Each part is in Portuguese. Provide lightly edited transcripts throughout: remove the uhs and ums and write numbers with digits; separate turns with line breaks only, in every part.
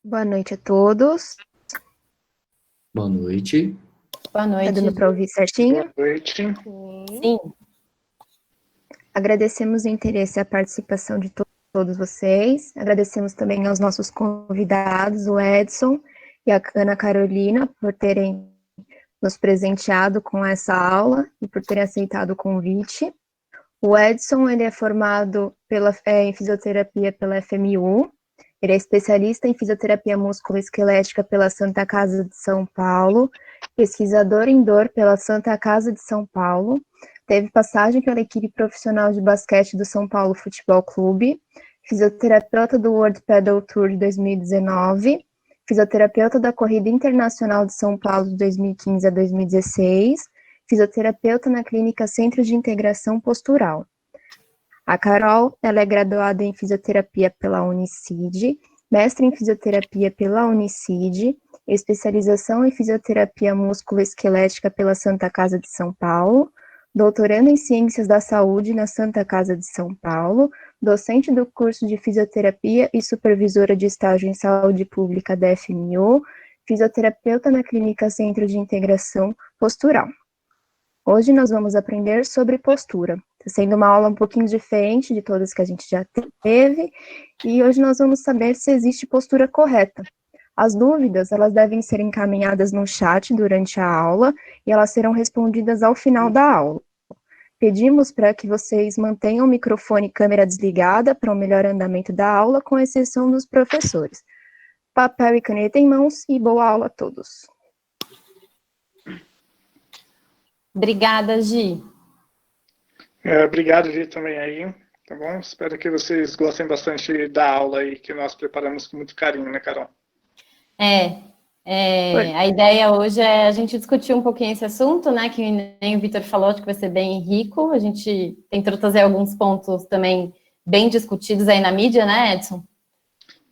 Boa noite a todos.
Boa noite.
Boa noite.
Tá dando para ouvir certinho?
Boa noite.
Sim.
Agradecemos o interesse e a participação de todos vocês. Agradecemos também aos nossos convidados, o Edson e a Ana Carolina, por terem nos presenteado com essa aula e por terem aceitado o convite. O Edson, ele é formado em fisioterapia pela FMU. Ele é especialista em fisioterapia musculoesquelética pela Santa Casa de São Paulo, pesquisador em dor pela Santa Casa de São Paulo, teve passagem pela equipe profissional de basquete do São Paulo Futebol Clube, fisioterapeuta do World Padel Tour de 2019, fisioterapeuta da Corrida Internacional de São Paulo de 2015 a 2016, fisioterapeuta na Clínica Centro de Integração Postural. A Carol, ela é graduada em fisioterapia pela Unicid, mestre em fisioterapia pela Unicid, especialização em fisioterapia musculoesquelética pela Santa Casa de São Paulo, doutorando em ciências da saúde na Santa Casa de São Paulo, docente do curso de fisioterapia e supervisora de estágio em saúde pública da FMU, fisioterapeuta na Clínica Centro de Integração Postural. Hoje nós vamos aprender sobre postura. Está sendo uma aula um pouquinho diferente de todas que a gente já teve, e hoje nós vamos saber se existe postura correta. As dúvidas, elas devem ser encaminhadas no chat durante a aula, e elas serão respondidas ao final da aula. Pedimos para que vocês mantenham o microfone e câmera desligada para o melhor andamento da aula, com exceção dos professores. Papel e caneta em mãos, e boa aula a todos.
Obrigada, Gi.
Obrigado, Gi, também aí, tá bom? Espero que vocês gostem bastante da aula aí, que nós preparamos com muito carinho, né, Carol?
A ideia hoje é a gente discutir um pouquinho esse assunto, né, que nem o Vitor falou, acho que vai ser bem rico. A gente tentou trazer alguns pontos também bem discutidos aí na mídia, né, Edson?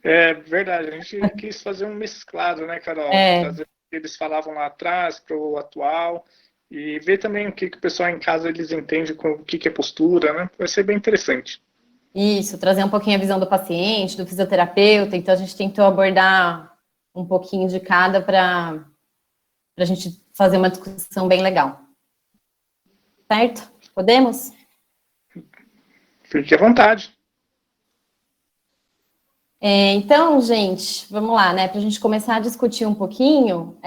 É verdade, a gente quis fazer um mesclado, né, Carol? Trazer o que eles falavam lá atrás para o atual, e ver também o que o pessoal em casa eles entendem com o que é postura, né? Vai ser bem interessante.
Isso, trazer um pouquinho a visão do paciente, do fisioterapeuta. Então a gente tentou abordar um pouquinho de cada para a gente fazer uma discussão bem legal. Certo? Podemos?
Fique à vontade.
Então, gente, vamos lá, né? Para a gente começar a discutir um pouquinho,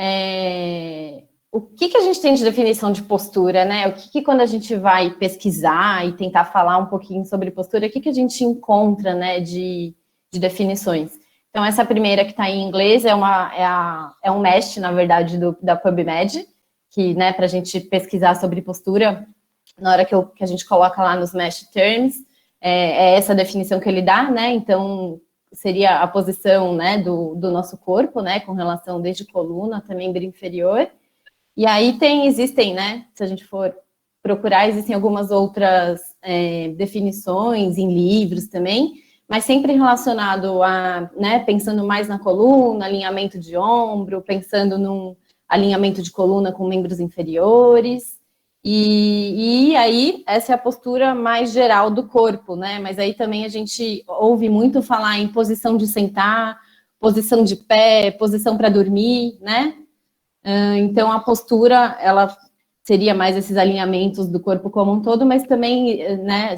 o que a gente tem de definição de postura, né? O que quando a gente vai pesquisar e tentar falar um pouquinho sobre postura, o que a gente encontra, né, de definições? Então, essa primeira que está em inglês é um MEST, na verdade, da PubMed, que, né, para a gente pesquisar sobre postura, na hora que a gente coloca lá nos MEST Terms, é essa definição que ele dá, né? Então, seria a posição, né, do nosso corpo, né, com relação desde coluna até membro inferior. E aí existem, né, se a gente for procurar, existem algumas outras definições em livros também, mas sempre relacionado a, né, pensando mais na coluna, alinhamento de ombro, pensando num alinhamento de coluna com membros inferiores, e aí essa é a postura mais geral do corpo, né, mas aí também a gente ouve muito falar em posição de sentar, posição de pé, posição para dormir, né. Então, a postura, ela seria mais esses alinhamentos do corpo como um todo, mas também, né,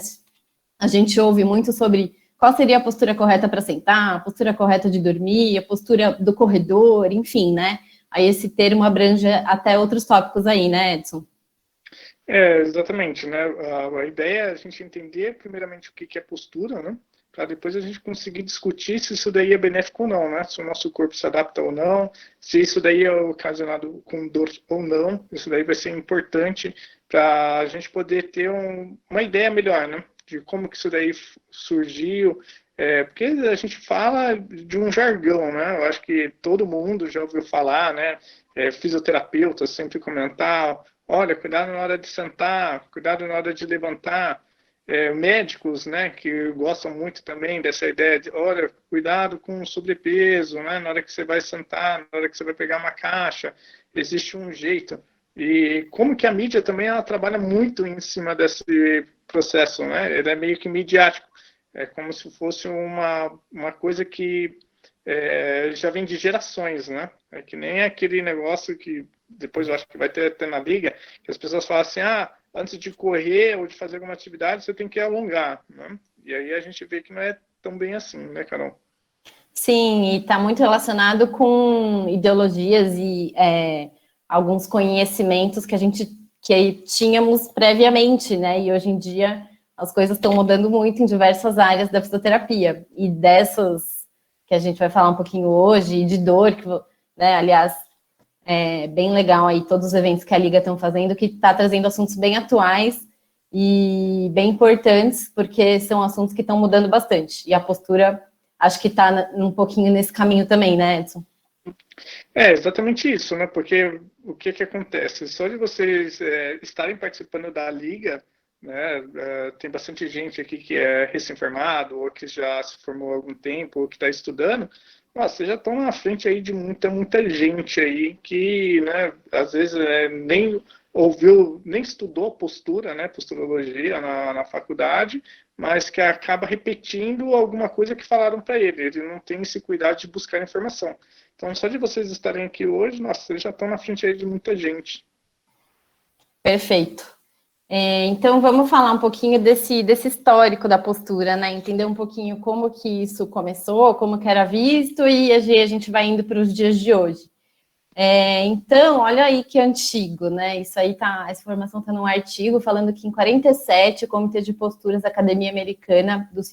a gente ouve muito sobre qual seria a postura correta para sentar, a postura correta de dormir, a postura do corredor, enfim, né? Aí esse termo abrange até outros tópicos aí, né, Edson?
Exatamente, né? A ideia é a gente entender, primeiramente, o que é postura, né? Para depois a gente conseguir discutir se isso daí é benéfico ou não, né? Se o nosso corpo se adapta ou não, se isso daí é ocasionado com dor ou não. Isso daí vai ser importante para a gente poder ter uma ideia melhor, né? De como que isso daí surgiu. Porque a gente fala de um jargão, né? Eu acho que todo mundo já ouviu falar, né? Fisioterapeutas sempre comentar, olha, cuidado na hora de sentar, cuidado na hora de levantar. Médicos, né, que gostam muito também dessa ideia de, olha, cuidado com o sobrepeso, né, na hora que você vai sentar, na hora que você vai pegar uma caixa, existe um jeito. E como que a mídia também, ela trabalha muito em cima desse processo, né, ele é meio que midiático, é como se fosse uma coisa que já vem de gerações, né? É que nem aquele negócio que depois eu acho que vai ter até na liga, que as pessoas falam assim, antes de correr ou de fazer alguma atividade, você tem que alongar, né? E aí a gente vê que não é tão bem assim, né, Carol?
Sim, e está muito relacionado com ideologias e alguns conhecimentos que aí tínhamos previamente, né? E hoje em dia as coisas estão mudando muito em diversas áreas da fisioterapia. E dessas que a gente vai falar um pouquinho hoje, e de dor, né? Aliás, é bem legal aí todos os eventos que a Liga estão fazendo, que está trazendo assuntos bem atuais e bem importantes, porque são assuntos que estão mudando bastante. E a postura, acho que está um pouquinho nesse caminho também, né, Edson?
É exatamente isso, né? Porque o que acontece? Só de vocês estarem participando da Liga, né? Tem bastante gente aqui que é recém-formado, ou que já se formou há algum tempo, ou que está estudando. Nossa, vocês já estão na frente aí de muita gente aí que, né, às vezes nem ouviu, nem estudou postura, né, posturologia na faculdade, mas que acaba repetindo alguma coisa que falaram para ele. Ele não tem esse cuidado de buscar informação. Então, só de vocês estarem aqui hoje, nossa, vocês já estão na frente aí de muita gente.
Perfeito. Então, vamos falar um pouquinho desse histórico da postura, né? Entender um pouquinho como que isso começou, como que era visto, e a gente vai indo para os dias de hoje. Então, olha aí que antigo, né? Isso aí essa informação está num artigo falando que em 47, o Comitê de Posturas da Academia Americana dos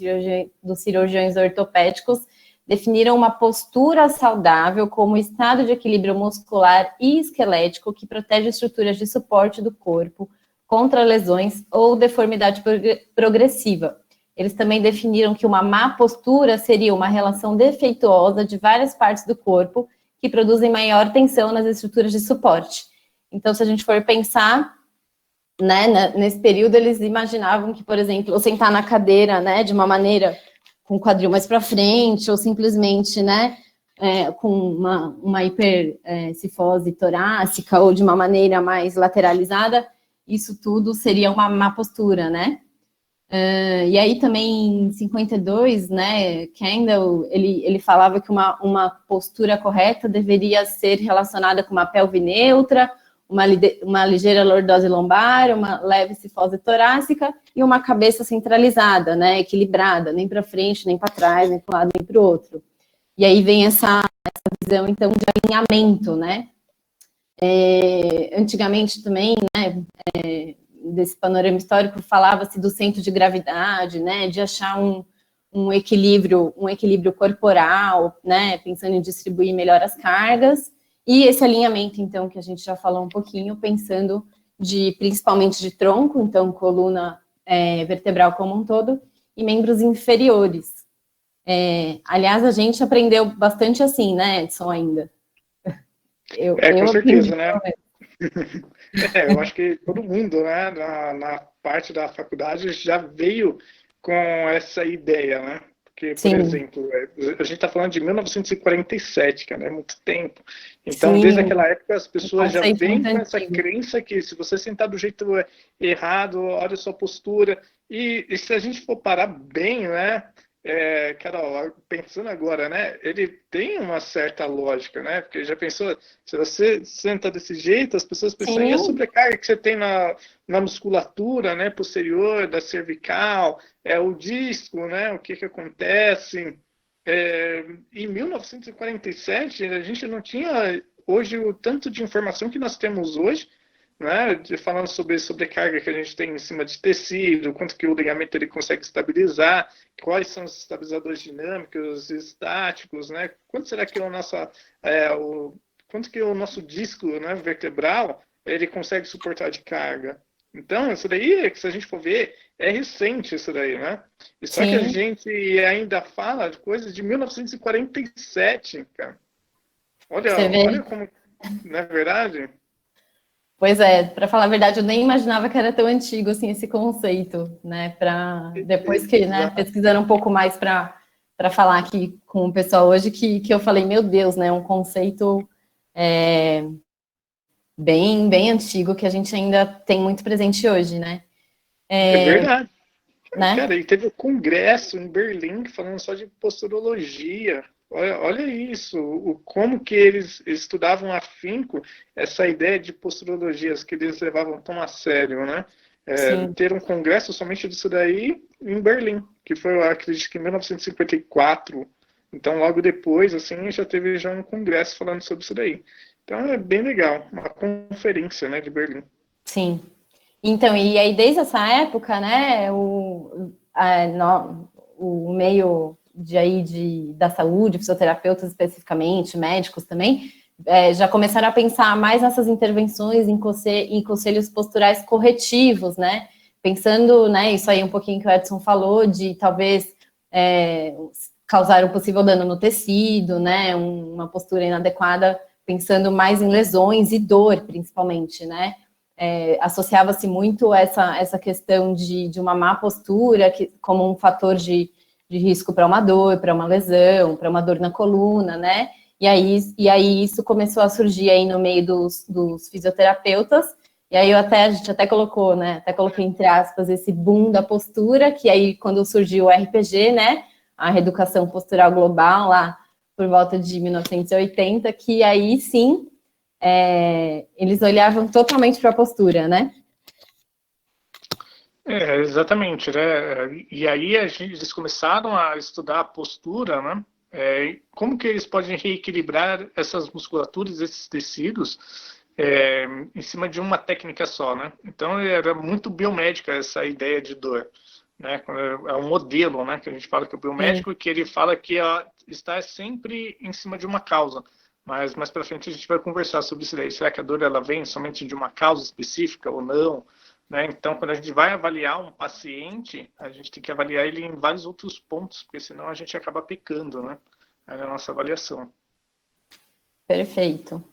Cirurgiões Ortopédicos definiram uma postura saudável como estado de equilíbrio muscular e esquelético que protege estruturas de suporte do corpo contra lesões ou deformidade progressiva. Eles também definiram que uma má postura seria uma relação defeituosa de várias partes do corpo que produzem maior tensão nas estruturas de suporte. Então, se a gente for pensar, né, nesse período, eles imaginavam que, por exemplo, eu sentar na cadeira, né, de uma maneira com o quadril mais para frente, ou simplesmente, né, com uma hipercifose torácica, ou de uma maneira mais lateralizada, isso tudo seria uma má postura, né? E aí também em 52, né, Kendall, ele falava que uma postura correta deveria ser relacionada com uma pelve neutra, uma ligeira lordose lombar, uma leve cifose torácica e uma cabeça centralizada, né, equilibrada, nem para frente, nem para trás, nem para um lado, nem para o outro. E aí vem essa visão, então, de alinhamento, né? Antigamente também, né, desse panorama histórico, falava-se do centro de gravidade, né, de achar um equilíbrio corporal, né, pensando em distribuir melhor as cargas, e esse alinhamento, então, que a gente já falou um pouquinho, pensando principalmente de tronco, então, coluna vertebral como um todo, e membros inferiores. Aliás, a gente aprendeu bastante assim, né, Edson, ainda.
Com certeza, né? Eu acho que todo mundo, né, na parte da faculdade já veio com essa ideia, né? Porque, por
Sim.
exemplo, a gente está falando de 1947, cara, é muito tempo. Então,
Sim.
Desde aquela época, as pessoas já vêm com
antigo.
essa crença que se você sentar do jeito errado, olha a sua postura. E se a gente for parar bem, né? Carol, pensando agora, né? Ele tem uma certa lógica, né? Porque já pensou, se você senta desse jeito, as pessoas pensam em a sobrecarga que você tem na musculatura, né? Posterior, da cervical, o disco, né? O que acontece? Em 1947, a gente não tinha hoje o tanto de informação que nós temos hoje, né, falando sobre sobrecarga que a gente tem em cima de tecido, quanto que o ligamento ele consegue estabilizar, quais são os estabilizadores dinâmicos, estáticos, né, quanto será que quanto que o nosso disco, né, vertebral ele consegue suportar de carga. Então, isso daí, se a gente for ver, é recente isso daí, né? E só que a gente ainda fala de coisas de 1947, cara. Olha como, não é verdade?
Pois para falar a verdade, eu nem imaginava que era tão antigo assim esse conceito, né? Depois que, né, pesquisando um pouco mais para falar aqui com o pessoal hoje, que eu falei, meu Deus, né? Um conceito bem antigo que a gente ainda tem muito presente hoje, né?
É verdade.
Né?
Cara, e teve um congresso em Berlim falando só de posturologia. olha isso, como que eles estudavam afinco essa ideia de posturologias que eles levavam tão a sério, né? Ter um congresso somente disso daí em Berlim, que foi, eu acredito que em 1954. Então, logo depois, assim, já teve um congresso falando sobre isso daí. Então, é bem legal, uma conferência, né, de Berlim.
Sim. Então, e aí desde essa época, né, o meio da saúde, fisioterapeutas especificamente, médicos também, já começaram a pensar mais nessas intervenções em conselhos posturais corretivos, né? Pensando, né, isso aí um pouquinho que o Edson falou, de talvez causar um possível dano no tecido, né? Uma postura inadequada, pensando mais em lesões e dor, principalmente, né? Associava-se muito essa questão de uma má postura como um fator de risco para uma dor, para uma lesão, para uma dor na coluna, né? E aí isso começou a surgir aí no meio dos fisioterapeutas, e aí a gente até colocou, né? Até coloquei entre aspas esse boom da postura, que aí quando surgiu o RPG, né? A reeducação postural global, lá por volta de 1980, que aí sim eles olhavam totalmente para a postura, né?
Exatamente, né? E aí eles começaram a estudar a postura, né? Como que eles podem reequilibrar essas musculaturas, esses tecidos, em cima de uma técnica só, né? Então era muito biomédica essa ideia de dor, né? É um modelo, né? Que a gente fala que é o biomédico, que ele fala que está sempre em cima de uma causa. Mas mais para frente a gente vai conversar sobre isso daí. Será que a dor ela vem somente de uma causa específica ou não? Né? Então, quando a gente vai avaliar um paciente, a gente tem que avaliar ele em vários outros pontos, porque senão a gente acaba pecando, né? Na nossa avaliação.
Perfeito.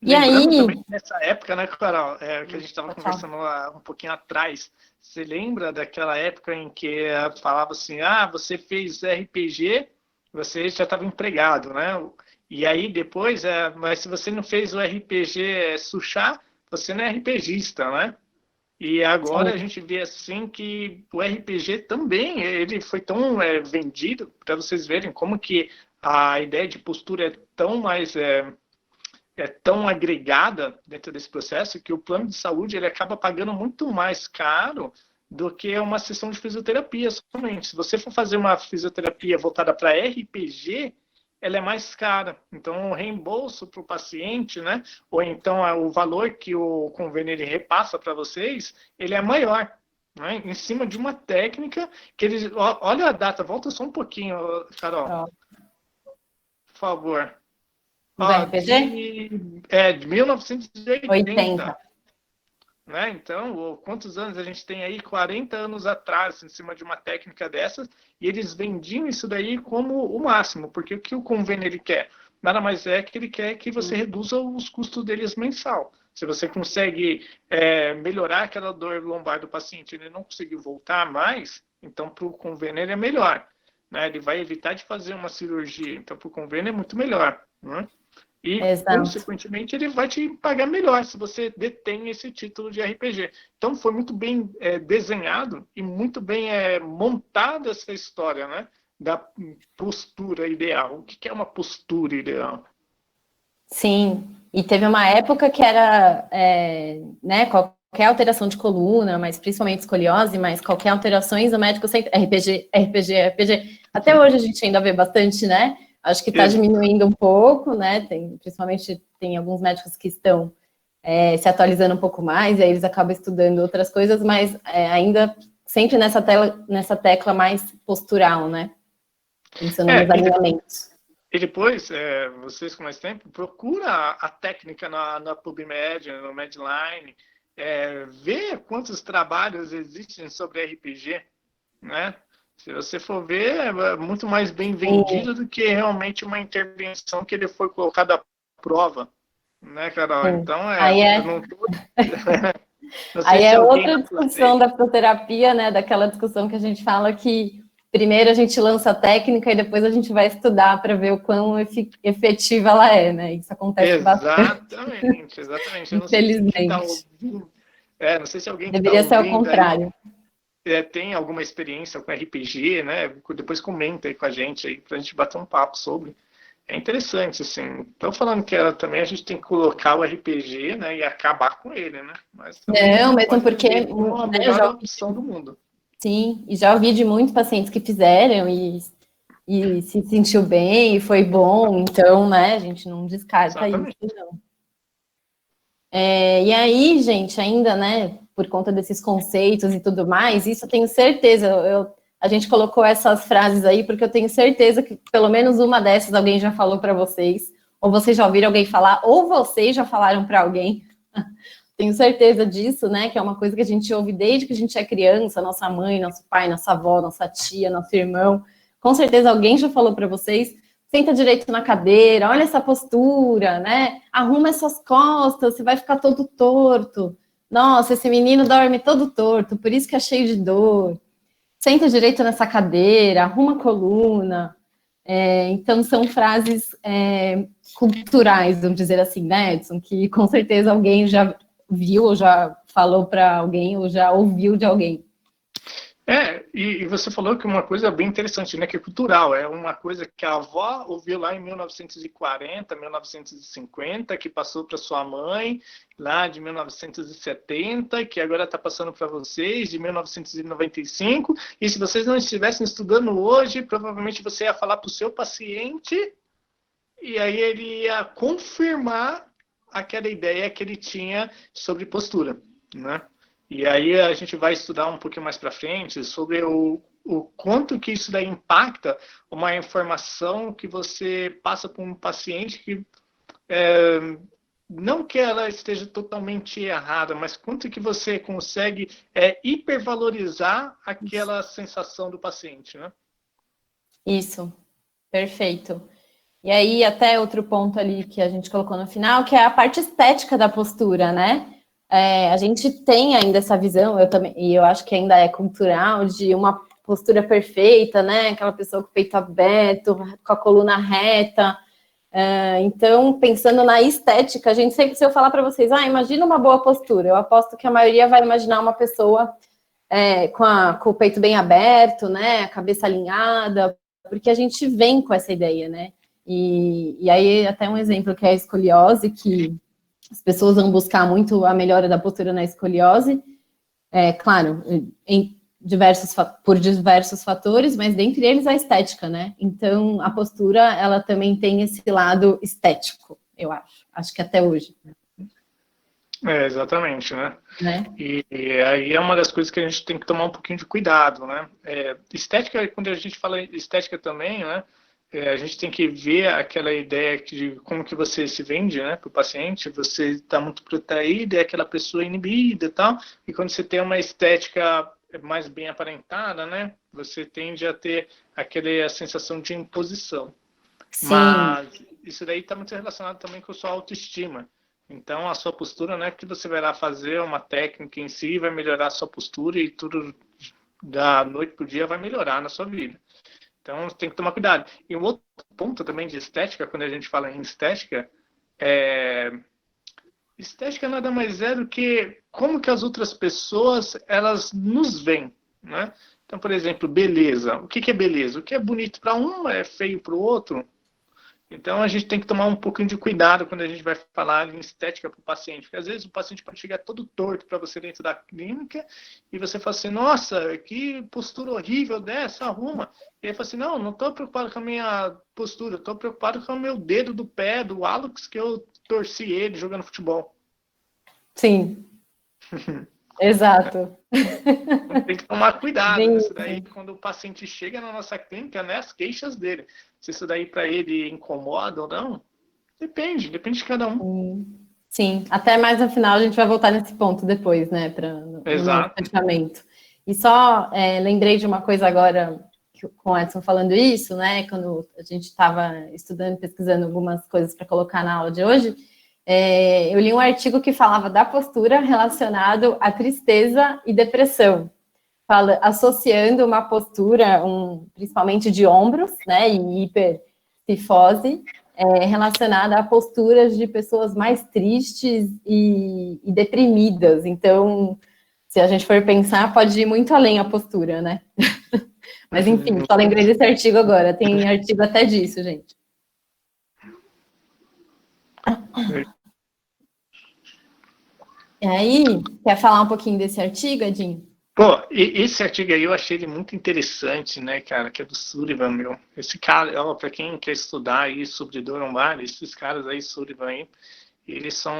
Lembrando
e aí...
também nessa época, né, Carol, que a gente estava conversando um pouquinho atrás, você lembra daquela época em que falava assim, você fez RPG, você já estava empregado, né? E aí depois, mas se você não fez o RPG Suchá, você não é RPGista, né? E agora a gente vê assim que o RPG também, ele foi tão vendido, para vocês verem como que a ideia de postura é tão mais... tão agregada dentro desse processo que o plano de saúde ele acaba pagando muito mais caro do que uma sessão de fisioterapia somente. Se você for fazer uma fisioterapia voltada para RPG, ela é mais cara. Então, o reembolso para o paciente, né? Ou então o valor que o convênio ele repassa para vocês, ele é maior. Né? Em cima de uma técnica que eles... Olha a data, volta só um pouquinho, Carol. Por favor.
Do RPG?
De 1980.
80.
Né? Então, quantos anos a gente tem aí? 40 anos atrás, em cima de uma técnica dessas, e eles vendiam isso daí como o máximo, porque o que o convênio ele quer? Nada mais é que ele quer que você reduza os custos deles mensal. Se você consegue melhorar aquela dor lombar do paciente, ele não conseguir voltar mais, então para o convênio ele é melhor. Né? Ele vai evitar de fazer uma cirurgia, então para o convênio é muito melhor. Né? E, consequentemente, ele vai te pagar melhor se você detém esse título de RPG. Então, foi muito bem desenhado e muito bem montada essa história, né? Da postura ideal. O que é uma postura ideal?
Sim, e teve uma época que era, né, qualquer alteração de coluna, mas principalmente escoliose, mas qualquer alterações, o médico sempre... RPG. Até hoje a gente ainda vê bastante, né? Acho que está diminuindo um pouco, né? Principalmente tem alguns médicos que estão se atualizando um pouco mais, e aí eles acabam estudando outras coisas, mas ainda sempre nessa tecla mais postural, né? Pensando nos alinhamentos.
E depois, vocês com mais tempo, procura a técnica na PubMed, no Medline, vê quantos trabalhos existem sobre RPG, né? Se você for ver, é muito mais bem vendido do que realmente uma intervenção que ele foi colocado à prova, né, Carol? Então, eu não tô... não sei
aí
se
outra discussão da fisioterapia, né, daquela discussão que a gente fala que primeiro a gente lança a técnica e depois a gente vai estudar para ver o quão efetiva ela é, né? Isso acontece bastante.
Exatamente.
Infelizmente.
Não sei se alguém
deveria ser ao contrário.
tem alguma experiência com RPG, né? Depois comenta aí com a gente pra gente bater um papo sobre. É interessante, assim. Estão falando que também a gente tem que colocar o RPG, né, e acabar com ele, né? Mas também
Não, mesmo
pode
porque,
ser uma
né,
melhor opção do mundo.
sim, e já ouvi de muitos pacientes que fizeram e se sentiu bem, e foi bom, então, né, a gente não descarta
Exatamente.
isso, não. E aí, gente, ainda, né, por conta desses conceitos e tudo mais, isso eu tenho certeza, a gente colocou essas frases aí porque eu tenho certeza que pelo menos uma dessas alguém já falou para vocês, ou vocês já ouviram alguém falar, ou vocês já falaram para alguém. Tenho certeza disso, né, que é uma coisa que a gente ouve desde que a gente é criança, nossa mãe, nosso pai, nossa avó, nossa tia, nosso irmão. Com certeza alguém já falou para vocês, senta direito na cadeira, olha essa postura, né? Arruma essas costas, você vai ficar todo torto. Nossa, esse menino dorme todo torto, por isso que é cheio de dor. Senta direito nessa cadeira, arruma a coluna. Então, são frases culturais, vamos dizer assim, né, Edson? Que com certeza alguém já viu, ou já falou para alguém, ou já ouviu de alguém.
E você falou que uma coisa bem interessante, né, que é cultural, é uma coisa que a avó ouviu lá em 1940, 1950, que passou para sua mãe lá de 1970, que agora está passando para vocês de 1995, e se vocês não estivessem estudando hoje, provavelmente você ia falar para o seu paciente, e aí ele ia confirmar aquela ideia que ele tinha sobre postura, né? E aí a gente vai estudar um pouquinho mais para frente sobre o quanto que isso daí impacta uma informação que você passa para um paciente que não que ela esteja totalmente errada, mas quanto que você consegue hipervalorizar aquela sensação do paciente, né?
Isso, perfeito. E aí, até outro ponto ali que a gente colocou no final, que é a parte estética da postura, né? A gente tem ainda essa visão, eu também, e eu acho que ainda é cultural, de uma postura perfeita, né? Aquela pessoa com o peito aberto, com a coluna reta. Então, pensando na estética, a gente sempre, se eu falar para vocês, imagina uma boa postura, eu aposto que a maioria vai imaginar uma pessoa com o peito bem aberto, né? A cabeça alinhada, porque a gente vem com essa ideia, né? E aí, até um exemplo que é a escoliose, que as pessoas vão buscar muito a melhora da postura na escoliose, claro, por diversos fatores, mas dentre eles a estética, né? Então, a postura, ela também tem esse lado estético, eu acho. Acho que até hoje.
Exatamente, né? E aí é uma das coisas que a gente tem que tomar um pouquinho de cuidado, né? Estética, quando a gente fala estética também, né? A gente tem que ver aquela ideia de como que você se vende, né, para o paciente. Você está muito protraído, é aquela pessoa inibida e tal. E quando você tem uma estética mais bem aparentada, né, você tende a ter a sensação de imposição. Sim. Mas isso daí está muito relacionado também com a sua autoestima. Então, a sua postura não é que você vai lá fazer uma técnica em si, vai melhorar a sua postura e tudo da noite para o dia vai melhorar na sua vida. Então, tem que tomar cuidado. E um outro ponto também de estética, quando a gente fala em estética, estética nada mais é do que como que as outras pessoas, elas nos veem, né? Então, por exemplo, beleza. O que é beleza? O que é bonito para um é feio para o outro. Então, a gente tem que tomar um pouquinho de cuidado quando a gente vai falar em estética para o paciente. Porque, às vezes, o paciente pode chegar todo torto para você dentro da clínica e você fala assim, nossa, que postura horrível dessa, arruma. E ele fala assim, não estou preocupado com a minha postura, estou preocupado com o meu dedo do pé, do hálux, que eu torci ele jogando futebol.
Sim, exato.
Então, tem que tomar cuidado nisso daí, quando o paciente chega na nossa clínica, né, as queixas dele. Se isso daí para ele incomoda ou não, depende de cada um.
Sim, até mais no final a gente vai voltar nesse ponto depois, né, no nosso fechamento. E só lembrei de uma coisa agora, com o Edson falando isso, né, quando a gente estava estudando, pesquisando algumas coisas para colocar na aula de hoje, eu li um artigo que falava da postura relacionado à tristeza e depressão. Associando uma postura, principalmente de ombros, né, e hipertrifose, relacionada a posturas de pessoas mais tristes e deprimidas. Então, se a gente for pensar, pode ir muito além a postura, né? Mas, enfim, só lembrei desse artigo agora. Tem artigo até disso, gente. E aí, quer falar um pouquinho desse artigo, Edinho?
Pô, esse artigo aí eu achei ele muito interessante, né, cara, que é do Sullivan, meu. Esse cara, ó, pra quem quer estudar aí sobre dor lombar, esses caras aí, Sullivan aí, eles são...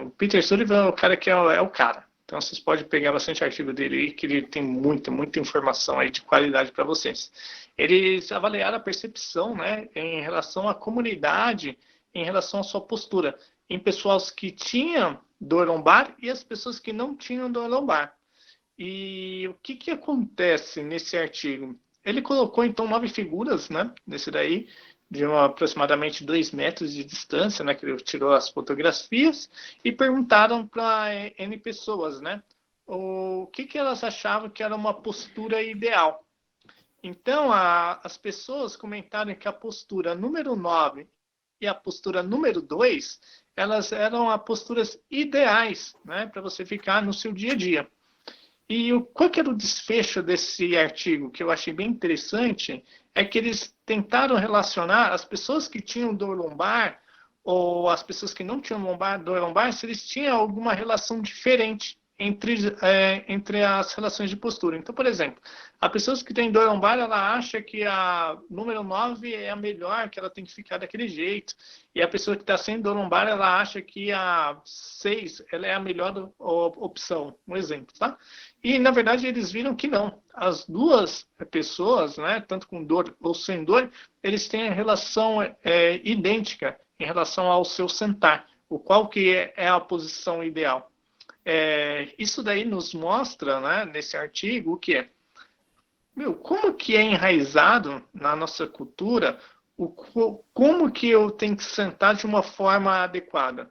O Peter Sullivan é o cara que é o cara. Então vocês podem pegar bastante artigo dele aí, que ele tem muita informação aí de qualidade para vocês. Eles avaliaram a percepção, né, em relação à comunidade, em relação à sua postura, em pessoas que tinham dor lombar e as pessoas que não tinham dor lombar. E o que acontece nesse artigo? Ele colocou, então, 9 figuras, né, nesse daí, de aproximadamente 2 metros de distância, né, que ele tirou as fotografias, e perguntaram para N pessoas, né, o que elas achavam que era uma postura ideal. Então, as pessoas comentaram que a postura número 9 e a postura número 2, elas eram as posturas ideais, né, para você ficar no seu dia a dia. E qual que era o desfecho desse artigo, que eu achei bem interessante, é que eles tentaram relacionar as pessoas que tinham dor lombar ou as pessoas que não tinham dor lombar, se eles tinham alguma relação diferente entre as relações de postura. Então, por exemplo, a pessoa que tem dor lombar, ela acha que a número 9 é a melhor, que ela tem que ficar daquele jeito. E a pessoa que está sem dor lombar, ela acha que a 6 ela é a melhor opção. Um exemplo, tá? E, na verdade, eles viram que não. As duas pessoas, né, tanto com dor ou sem dor, eles têm a relação idêntica em relação ao seu sentar, o qual que é a posição ideal. Isso daí nos mostra, né, nesse artigo, o que é? Como que é enraizado na nossa cultura, como que eu tenho que sentar de uma forma adequada?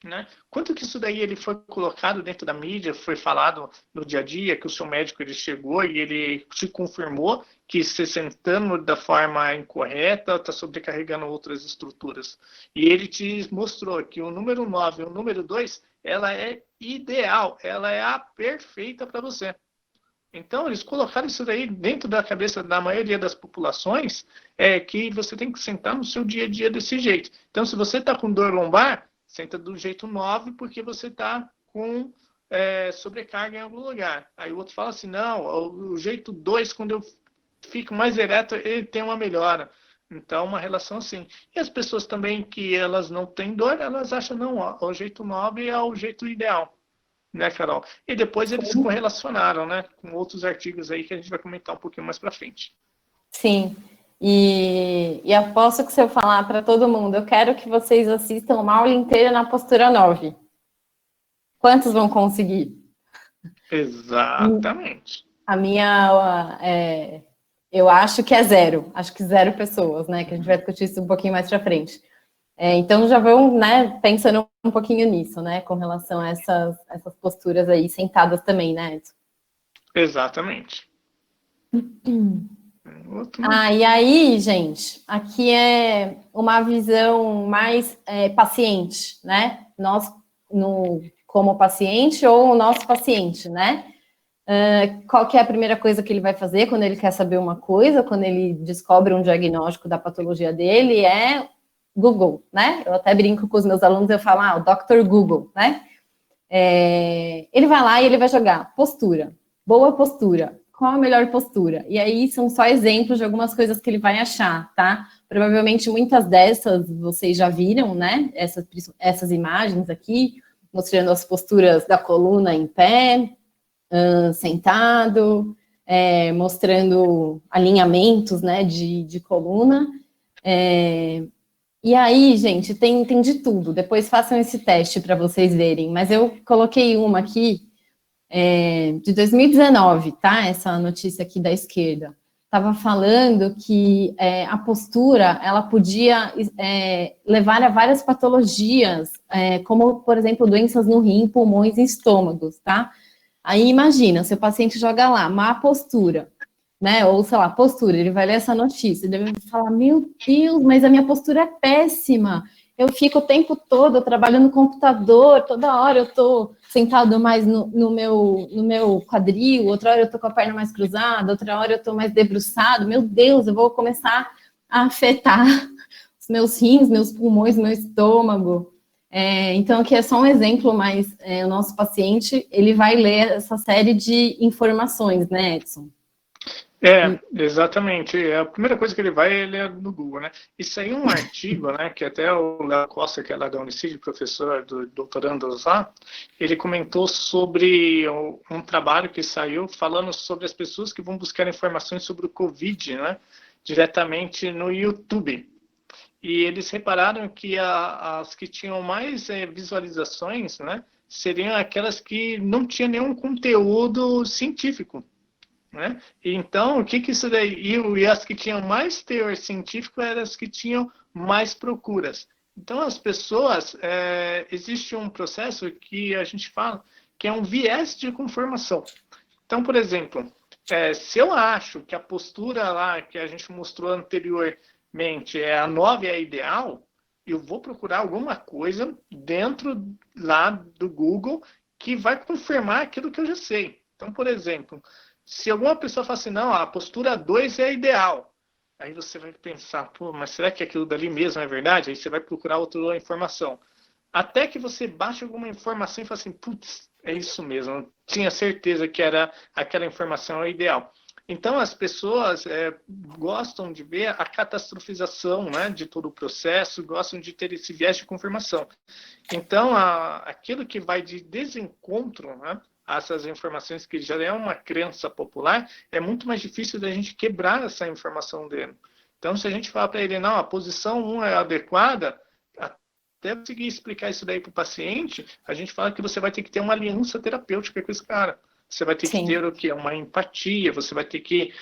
Né? Quanto que isso daí ele foi colocado dentro da mídia, foi falado no dia a dia, que o seu médico ele chegou e ele te confirmou que se sentando da forma incorreta está sobrecarregando outras estruturas. E ele te mostrou que o número 9 e o número 2, ela é ideal, ela é a perfeita para você. Então, eles colocaram isso daí dentro da cabeça da maioria das populações, que você tem que sentar no seu dia a dia desse jeito. Então, se você está com dor lombar, senta do jeito 9 porque você está com sobrecarga em algum lugar. Aí o outro fala assim, não, o jeito 2, quando eu fico mais ereto, ele tem uma melhora. Então, uma relação assim. E as pessoas também que elas não têm dor, elas acham, não, o jeito 9 é o jeito ideal. Né, Carol? E depois eles se correlacionaram, né, com outros artigos aí que a gente vai comentar um pouquinho mais para frente.
Sim. E aposto que se eu falar para todo mundo, eu quero que vocês assistam uma aula inteira na postura 9. Quantos vão conseguir?
Exatamente.
A minha, eu acho que é 0. Acho que 0 pessoas, né? Que a gente vai discutir isso um pouquinho mais para frente. Então já vão, né, pensando um pouquinho nisso, né? Com relação a essas posturas aí sentadas também, né, Edson?
Exatamente.
E aí, gente, aqui é uma visão mais paciente, né? Nós, como paciente ou o nosso paciente, né? Qual que é a primeira coisa que ele vai fazer quando ele quer saber uma coisa, quando ele descobre um diagnóstico da patologia dele, é Google, né? Eu até brinco com os meus alunos, eu falo, o Dr. Google, né? Ele vai lá e ele vai jogar postura, boa postura. Qual a melhor postura? E aí são só exemplos de algumas coisas que ele vai achar, tá? Provavelmente muitas dessas vocês já viram, né? Essas imagens aqui, mostrando as posturas da coluna em pé, sentado, mostrando alinhamentos, né, de coluna. E aí, gente, tem de tudo. Depois façam esse teste para vocês verem. Mas eu coloquei uma aqui, de 2019, tá? Essa notícia aqui da esquerda. Estava falando que a postura, ela podia levar a várias patologias, como, por exemplo, doenças no rim, pulmões e estômagos, tá? Aí, imagina, seu paciente joga lá, má postura, né? Ou, sei lá, postura, ele vai ler essa notícia, ele vai falar, meu Deus, mas a minha postura é péssima, eu fico o tempo todo trabalhando no computador, toda hora eu estou sentado mais no meu quadril, outra hora eu estou com a perna mais cruzada, outra hora eu estou mais debruçado. Meu Deus, eu vou começar a afetar os meus rins, meus pulmões, meu estômago. Então, aqui é só um exemplo, mas o nosso paciente, ele vai ler essa série de informações, né, Edson?
Exatamente. A primeira coisa que ele é no Google, né? Isso aí é um artigo, né? Que até o Léo Costa, que é lá da Unicid, professor do doutorando lá, ele comentou sobre um trabalho que saiu falando sobre as pessoas que vão buscar informações sobre o Covid, né? Diretamente no YouTube. E eles repararam que as que tinham mais visualizações, né? Seriam aquelas que não tinham nenhum conteúdo científico. Né? Então, o que isso daí? E as que tinham mais teor científico eram as que tinham mais procuras. Então, as pessoas, existe um processo que a gente fala que é um viés de conformação. Então, por exemplo, se eu acho que a postura lá que a gente mostrou anteriormente, a 9 é ideal, eu vou procurar alguma coisa dentro lá do Google que vai confirmar aquilo que eu já sei. Então, por exemplo, se alguma pessoa fala assim, não, a postura 2 é ideal, aí você vai pensar, pô, mas será que aquilo dali mesmo é verdade? Aí você vai procurar outra informação. Até que você baixe alguma informação e fala assim, putz, é isso mesmo, eu tinha certeza que era aquela informação ideal. Então, as pessoas gostam de ver a catastrofização, né, de todo o processo, gostam de ter esse viés de confirmação. Então, aquilo que vai de desencontro, né, essas informações que já é uma crença popular, é muito mais difícil da gente quebrar essa informação dele. Então, se a gente falar para ele, não, a posição 1 é adequada, até conseguir explicar isso daí para o paciente, a gente fala que você vai ter que ter uma aliança terapêutica com esse cara. Você vai ter que ter o quê? Uma empatia, você vai ter que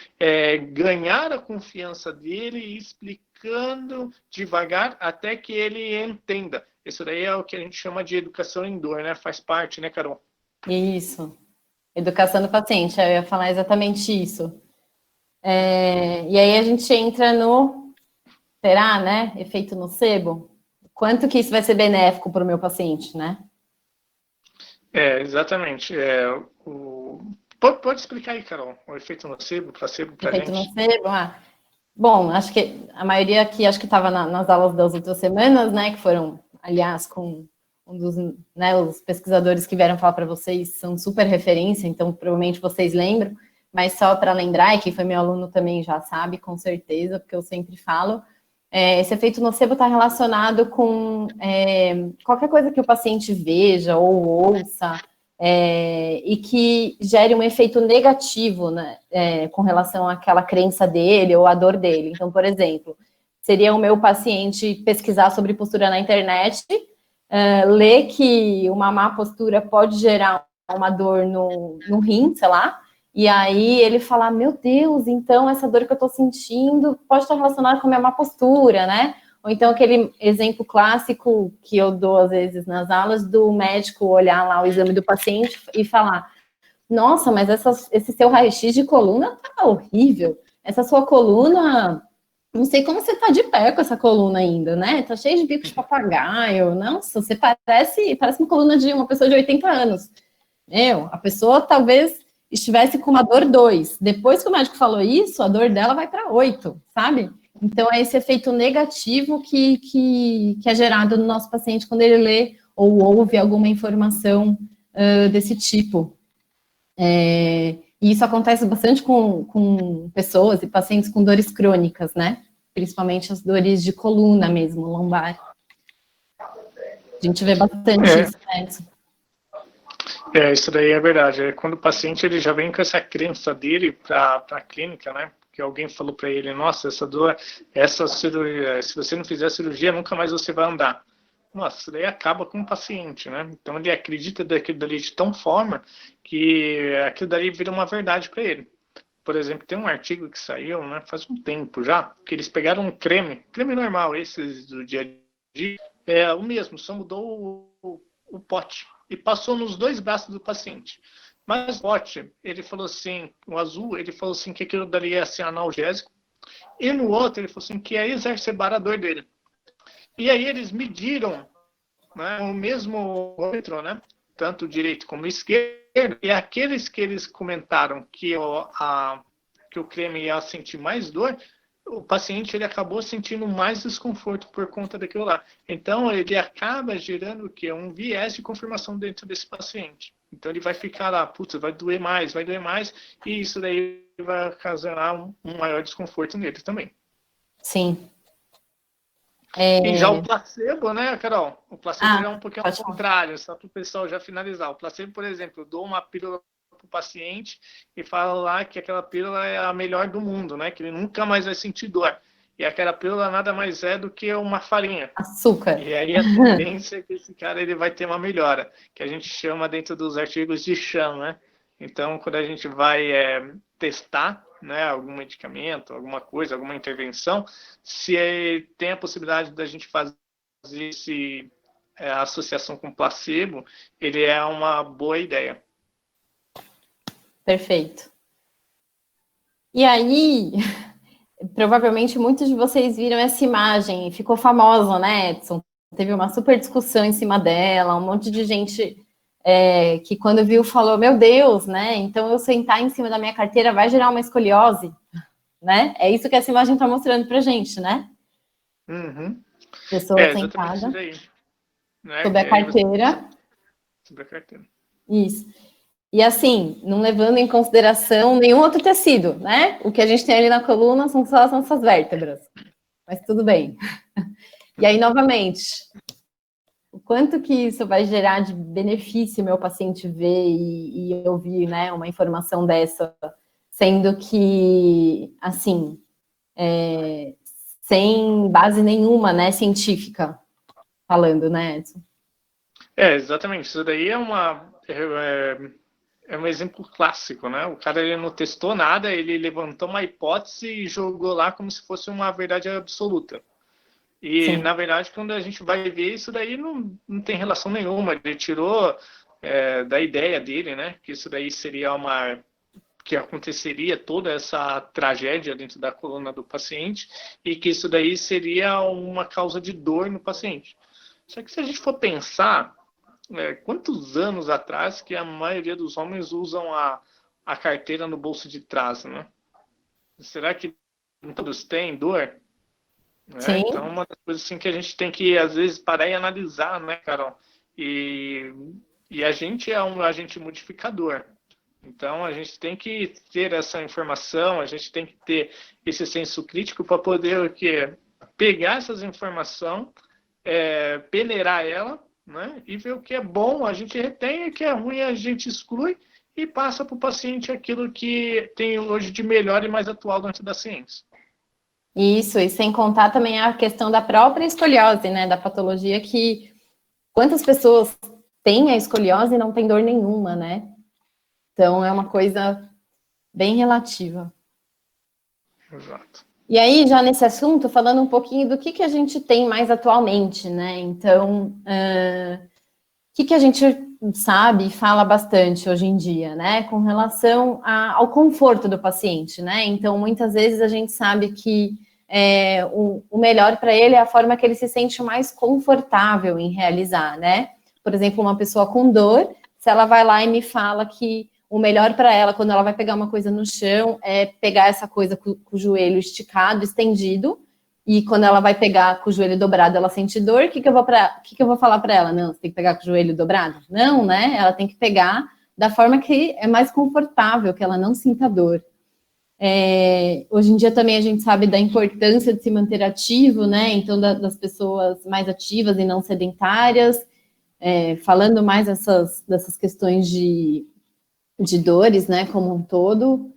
ganhar a confiança dele e explicando devagar até que ele entenda. Isso daí é o que a gente chama de educação em dor, né? Faz parte, né, Carol?
Isso. Educação do paciente, eu ia falar exatamente isso. E aí a gente entra será, né? Efeito nocebo? Quanto que isso vai ser benéfico para o meu paciente, né?
Exatamente. Pode explicar aí, Carol, o efeito nocebo, placebo para a gente?
Efeito nocebo, bom, acho que a maioria aqui, acho que estava nas aulas das outras semanas, né, que foram, aliás, com um dos, né, os pesquisadores que vieram falar para vocês, são super referência, então provavelmente vocês lembram, mas só para lembrar, e quem foi meu aluno também já sabe, com certeza, porque eu sempre falo, esse efeito nocebo está relacionado com qualquer coisa que o paciente veja ou ouça, e que gere um efeito negativo, né, com relação àquela crença dele ou à dor dele. Então, por exemplo, seria o meu paciente pesquisar sobre postura na internet, ler que uma má postura pode gerar uma dor no rim, sei lá, e aí ele falar, meu Deus, então essa dor que eu tô sentindo pode estar relacionada com a minha má postura, né? Ou então aquele exemplo clássico que eu dou às vezes nas aulas do médico olhar lá o exame do paciente e falar, nossa, mas esse seu raio-x de coluna tá horrível, essa sua coluna, não sei como você tá de pé com essa coluna ainda, né? Tá cheio de bico de papagaio, nossa, você parece uma coluna de uma pessoa de 80 anos. A pessoa talvez estivesse com uma dor 2. Depois que o médico falou isso, a dor dela vai para 8, sabe? Então, é esse efeito negativo que é gerado no nosso paciente quando ele lê ou ouve alguma informação desse tipo. E isso acontece bastante com pessoas e pacientes com dores crônicas, né? Principalmente as dores de coluna mesmo, lombar. A gente vê bastante isso, né?
Isso daí é verdade. Quando o paciente ele já vem com essa crença dele para a clínica, né? Que alguém falou para ele, nossa, essa dor, essa cirurgia, se você não fizer a cirurgia, nunca mais você vai andar. Nossa, isso daí acaba com o paciente, né? Então ele acredita daquilo dali de tão forma que aquilo dali vira uma verdade para ele. Por exemplo, tem um artigo que saiu, né, faz um tempo já, que eles pegaram um creme normal, esses do dia a dia, o mesmo, só mudou o pote e passou nos 2 braços do paciente. Mas o pote, ele falou assim, o azul, ele falou assim que aquilo dali ia ser analgésico, e no outro ele falou assim que ia exacerbar a dor dele. E aí eles mediram, né, o mesmo parâmetro, né, tanto direito como esquerdo, e aqueles que eles comentaram que o creme ia sentir mais dor, o paciente ele acabou sentindo mais desconforto por conta daquilo lá. Então, ele acaba gerando o quê? Um viés de confirmação dentro desse paciente. Então, ele vai ficar lá, putz, vai doer mais, e isso daí vai ocasionar um maior desconforto nele também.
Sim.
E já o placebo, né, Carol? O placebo é um pouquinho ao
pode falar.
contrário, só para o pessoal já finalizar. O placebo, por exemplo, eu dou uma pílula para o paciente e falo lá que aquela pílula é a melhor do mundo, né? Que ele nunca mais vai sentir dor. E aquela pílula nada mais é do que uma farinha.
Açúcar.
E aí a tendência é que esse cara ele vai ter uma melhora, que a gente chama dentro dos artigos de chão, né? Então, quando a gente vai testar, né, algum medicamento, alguma coisa, alguma intervenção, se tem a possibilidade da gente fazer a associação com placebo, ele é uma boa ideia.
Perfeito. E aí, provavelmente muitos de vocês viram essa imagem, ficou famosa, né, Edson? Teve uma super discussão em cima dela, um monte de gente que quando viu falou, meu Deus, né, então eu sentar em cima da minha carteira vai gerar uma escoliose, né? É isso que essa imagem está mostrando pra gente, né?
Uhum.
Pessoa sentada
isso daí, né?
sobre a carteira.
Sobre a carteira.
Isso. E assim, não levando em consideração nenhum outro tecido, né? O que a gente tem ali na coluna são só as nossas vértebras. Mas tudo bem. E aí, novamente, o quanto que isso vai gerar de benefício meu paciente ver e ouvir, né, uma informação dessa, sendo que, assim, sem base nenhuma, né, científica, falando, né, Edson?
Exatamente. Isso daí é um exemplo clássico, né? O cara ele não testou nada, ele levantou uma hipótese e jogou lá como se fosse uma verdade absoluta. E,
Sim.
na verdade, quando a gente vai ver, isso daí não tem relação nenhuma. Ele tirou da ideia dele, né? Que isso daí seria que aconteceria toda essa tragédia dentro da coluna do paciente e que isso daí seria uma causa de dor no paciente. Só que se a gente for pensar, quantos anos atrás que a maioria dos homens usam a carteira no bolso de trás, né? Será que todos têm dor?
Sim.
Então, uma das coisas assim, que a gente tem que, às vezes, parar e analisar, né, Carol? E a gente é um agente modificador. Então, a gente tem que ter essa informação, a gente tem que ter esse senso crítico para poder o quê? Pegar essas informações, peneirar ela, né, e ver o que é bom a gente retém e o que é ruim a gente exclui e passa para o paciente aquilo que tem hoje de melhor e mais atual dentro da ciência.
Isso, e sem contar também a questão da própria escoliose, né, da patologia, que quantas pessoas têm a escoliose e não tem dor nenhuma, né? Então, é uma coisa bem relativa.
Exato.
E aí, já nesse assunto, falando um pouquinho do que a gente tem mais atualmente, né? Então, o que a gente sabe e fala bastante hoje em dia, né? Com relação ao conforto do paciente, né? Então, muitas vezes a gente sabe que o melhor para ele é a forma que ele se sente mais confortável em realizar, né? Por exemplo, uma pessoa com dor, se ela vai lá e me fala que o melhor para ela, quando ela vai pegar uma coisa no chão, é pegar essa coisa com o joelho esticado, estendido, e quando ela vai pegar com o joelho dobrado, ela sente dor, o que eu vou falar para ela? Não, você tem que pegar com o joelho dobrado? Não, né? Ela tem que pegar da forma que é mais confortável, que ela não sinta dor. Hoje em dia também a gente sabe da importância de se manter ativo, né? Então, das pessoas mais ativas e não sedentárias, falando mais dessas questões de dores, né, como um todo.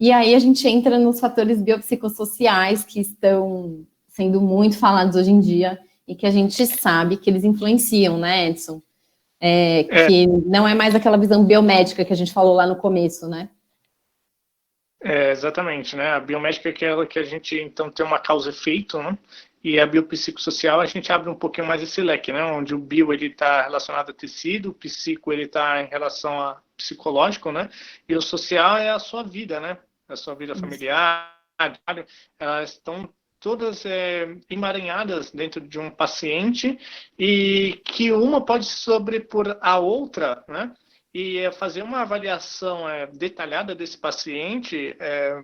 E aí a gente entra nos fatores biopsicossociais que estão sendo muito falados hoje em dia e que a gente sabe que eles influenciam, né, Edson? Que não é mais aquela visão biomédica que a gente falou lá no começo, né?
Exatamente, né? A biomédica é aquela que a gente, então, tem uma causa e efeito, né? E a biopsicossocial, a gente abre um pouquinho mais esse leque, né? Onde o bio, ele está relacionado a tecido, o psico, ele está em relação a psicológico, né? E o social é a sua vida, né? A sua vida familiar, elas estão todas emaranhadas dentro de um paciente e que uma pode se sobrepor à outra, né? E fazer uma avaliação detalhada desse paciente é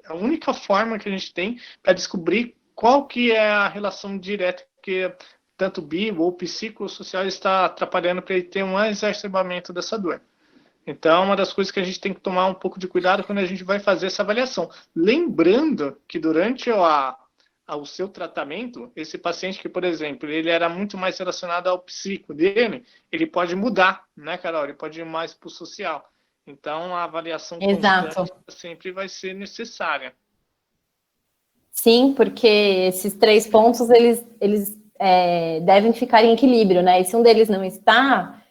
a única forma que a gente tem para descobrir qual que é a relação direta que tanto bio ou psicossocial está atrapalhando para ele ter um exacerbamento dessa dor. Então, uma das coisas que a gente tem que tomar um pouco de cuidado quando a gente vai fazer essa avaliação. Lembrando que durante o seu tratamento, esse paciente que, por exemplo, ele era muito mais relacionado ao psíquico dele, ele pode mudar, né, Carol? Ele pode ir mais para o social. Então, a avaliação constante sempre vai ser necessária.
Sim, porque esses 3 pontos, eles devem ficar em equilíbrio, né? E se um deles não está,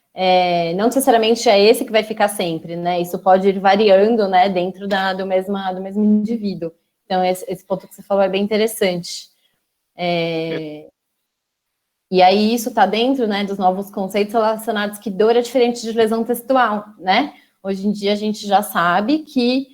não necessariamente é esse que vai ficar sempre, né? Isso pode ir variando, né, dentro do mesmo indivíduo. Então, esse ponto que você falou é bem interessante. E aí, isso está dentro, né, dos novos conceitos relacionados que dor é diferente de lesão textual, né? Hoje em dia, a gente já sabe que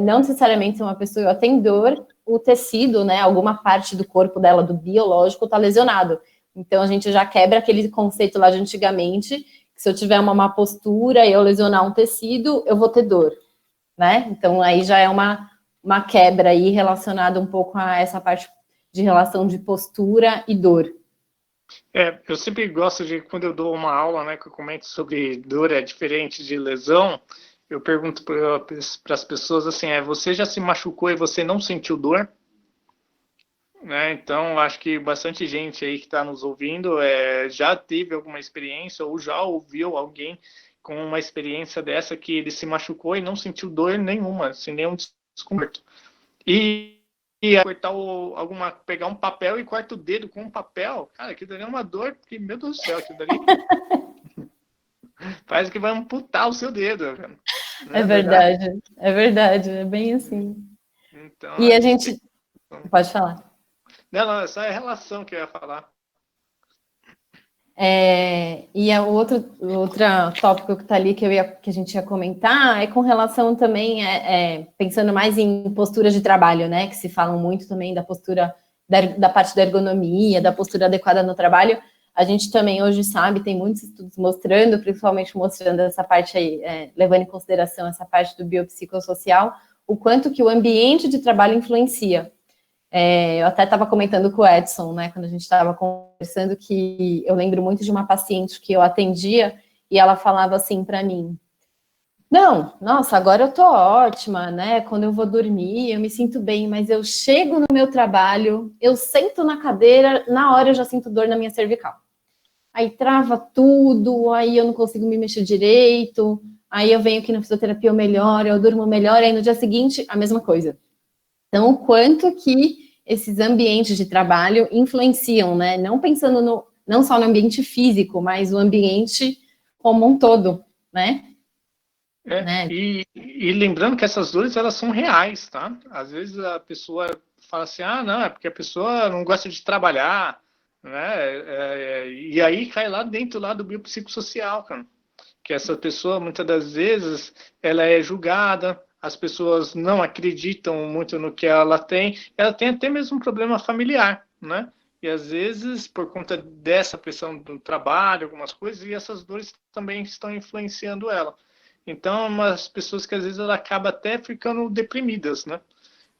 não necessariamente uma pessoa tem dor, o tecido, né, alguma parte do corpo dela, do biológico, está lesionado. Então, a gente já quebra aquele conceito lá de antigamente, que se eu tiver uma má postura e eu lesionar um tecido, eu vou ter dor, né? Então, aí já é uma quebra aí relacionada um pouco a essa parte de relação de postura e dor.
Eu sempre gosto de, quando eu dou uma aula, né, que eu comento sobre dor é diferente de lesão, eu pergunto para as pessoas assim, você já se machucou e você não sentiu dor? Né? Então, acho que bastante gente aí que está nos ouvindo já teve alguma experiência ou já ouviu alguém com uma experiência dessa que ele se machucou e não sentiu dor nenhuma, sem nenhum desconforto. E cortar pegar um papel e corta o dedo com um papel, cara, aquilo dali é uma dor que, meu Deus do céu, aquilo dali parece que vai amputar o seu dedo. Cara.
É verdade, é bem assim.
Então,
e a gente... Pode falar.
Não, essa é a relação que eu ia falar.
E o outro tópico que está ali que a gente ia comentar é com relação também, pensando mais em posturas de trabalho, né? Que se falam muito também da postura, da parte da ergonomia, da postura adequada no trabalho. A gente também hoje sabe, tem muitos estudos mostrando, principalmente mostrando essa parte aí, levando em consideração essa parte do biopsicossocial, o quanto que o ambiente de trabalho influencia. Eu até estava comentando com o Edson, né, quando a gente estava conversando, que eu lembro muito de uma paciente que eu atendia e ela falava assim para mim: não, nossa, agora eu tô ótima, né, quando eu vou dormir eu me sinto bem, mas eu chego no meu trabalho, eu sento na cadeira, na hora eu já sinto dor na minha cervical. Aí trava tudo, aí eu não consigo me mexer direito, aí eu venho aqui na fisioterapia, eu melhoro, eu durmo melhor, aí no dia seguinte, a mesma coisa. Então, o quanto que esses ambientes de trabalho influenciam, né? Não pensando não só no ambiente físico, mas o ambiente como um todo, né?
E lembrando que essas dores, elas são reais, tá? Às vezes a pessoa fala assim, não, é porque a pessoa não gosta de trabalhar, né? E aí cai lá dentro do biopsicossocial, cara. Que essa pessoa, muitas das vezes, ela é julgada, as pessoas não acreditam muito no que ela tem até mesmo um problema familiar, né? E às vezes, por conta dessa pressão do trabalho, algumas coisas, e essas dores também estão influenciando ela. Então, umas pessoas que às vezes ela acaba até ficando deprimidas, né?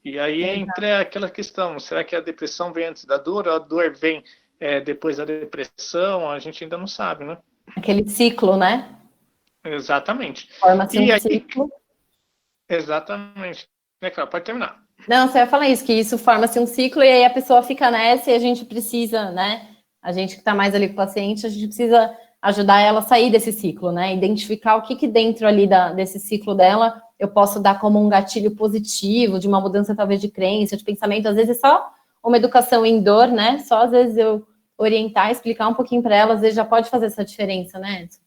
E aí entra aquela questão, será que a depressão vem antes da dor, ou a dor vem depois da depressão? A gente ainda não sabe, né?
Aquele ciclo, né?
Exatamente.
Forma-se um ciclo.
Exatamente. Claro, pode terminar.
Não, você vai falar isso, que isso forma-se um ciclo e aí a pessoa fica nessa e a gente precisa, né? A gente que está mais ali com o paciente, a gente precisa ajudar ela a sair desse ciclo, né? Identificar o que dentro ali desse ciclo dela eu posso dar como um gatilho positivo, de uma mudança talvez de crença, de pensamento. Às vezes só uma educação em dor, né? Só às vezes eu orientar, explicar um pouquinho para ela, às vezes já pode fazer essa diferença, né, Edson?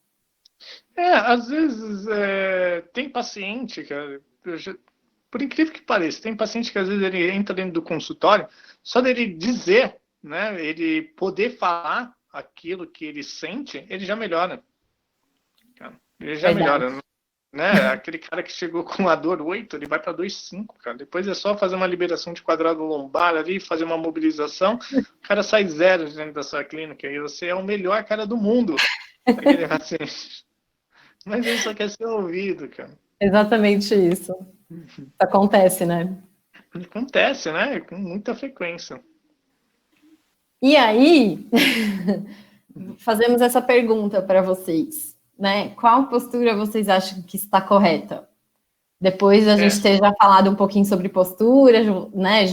Às vezes tem paciente, cara, por incrível que pareça, tem paciente que às vezes ele entra dentro do consultório, só dele dizer, né, ele poder falar aquilo que ele sente, ele já melhora. Ele já melhora. né? Aquele cara que chegou com a dor 8, ele vai para 2,5, cara. Depois é só fazer uma liberação de quadrado lombar ali, fazer uma mobilização, o cara sai 0 dentro da sua clínica e você é o melhor cara do mundo. Aquele paciente. Mas ele só quer ser ouvido, cara.
Exatamente isso. Acontece, né?
Acontece, né? Com muita frequência.
E aí, fazemos essa pergunta para vocês, né? Qual postura vocês acham que está correta? Depois da gente ter já falado um pouquinho sobre postura, né?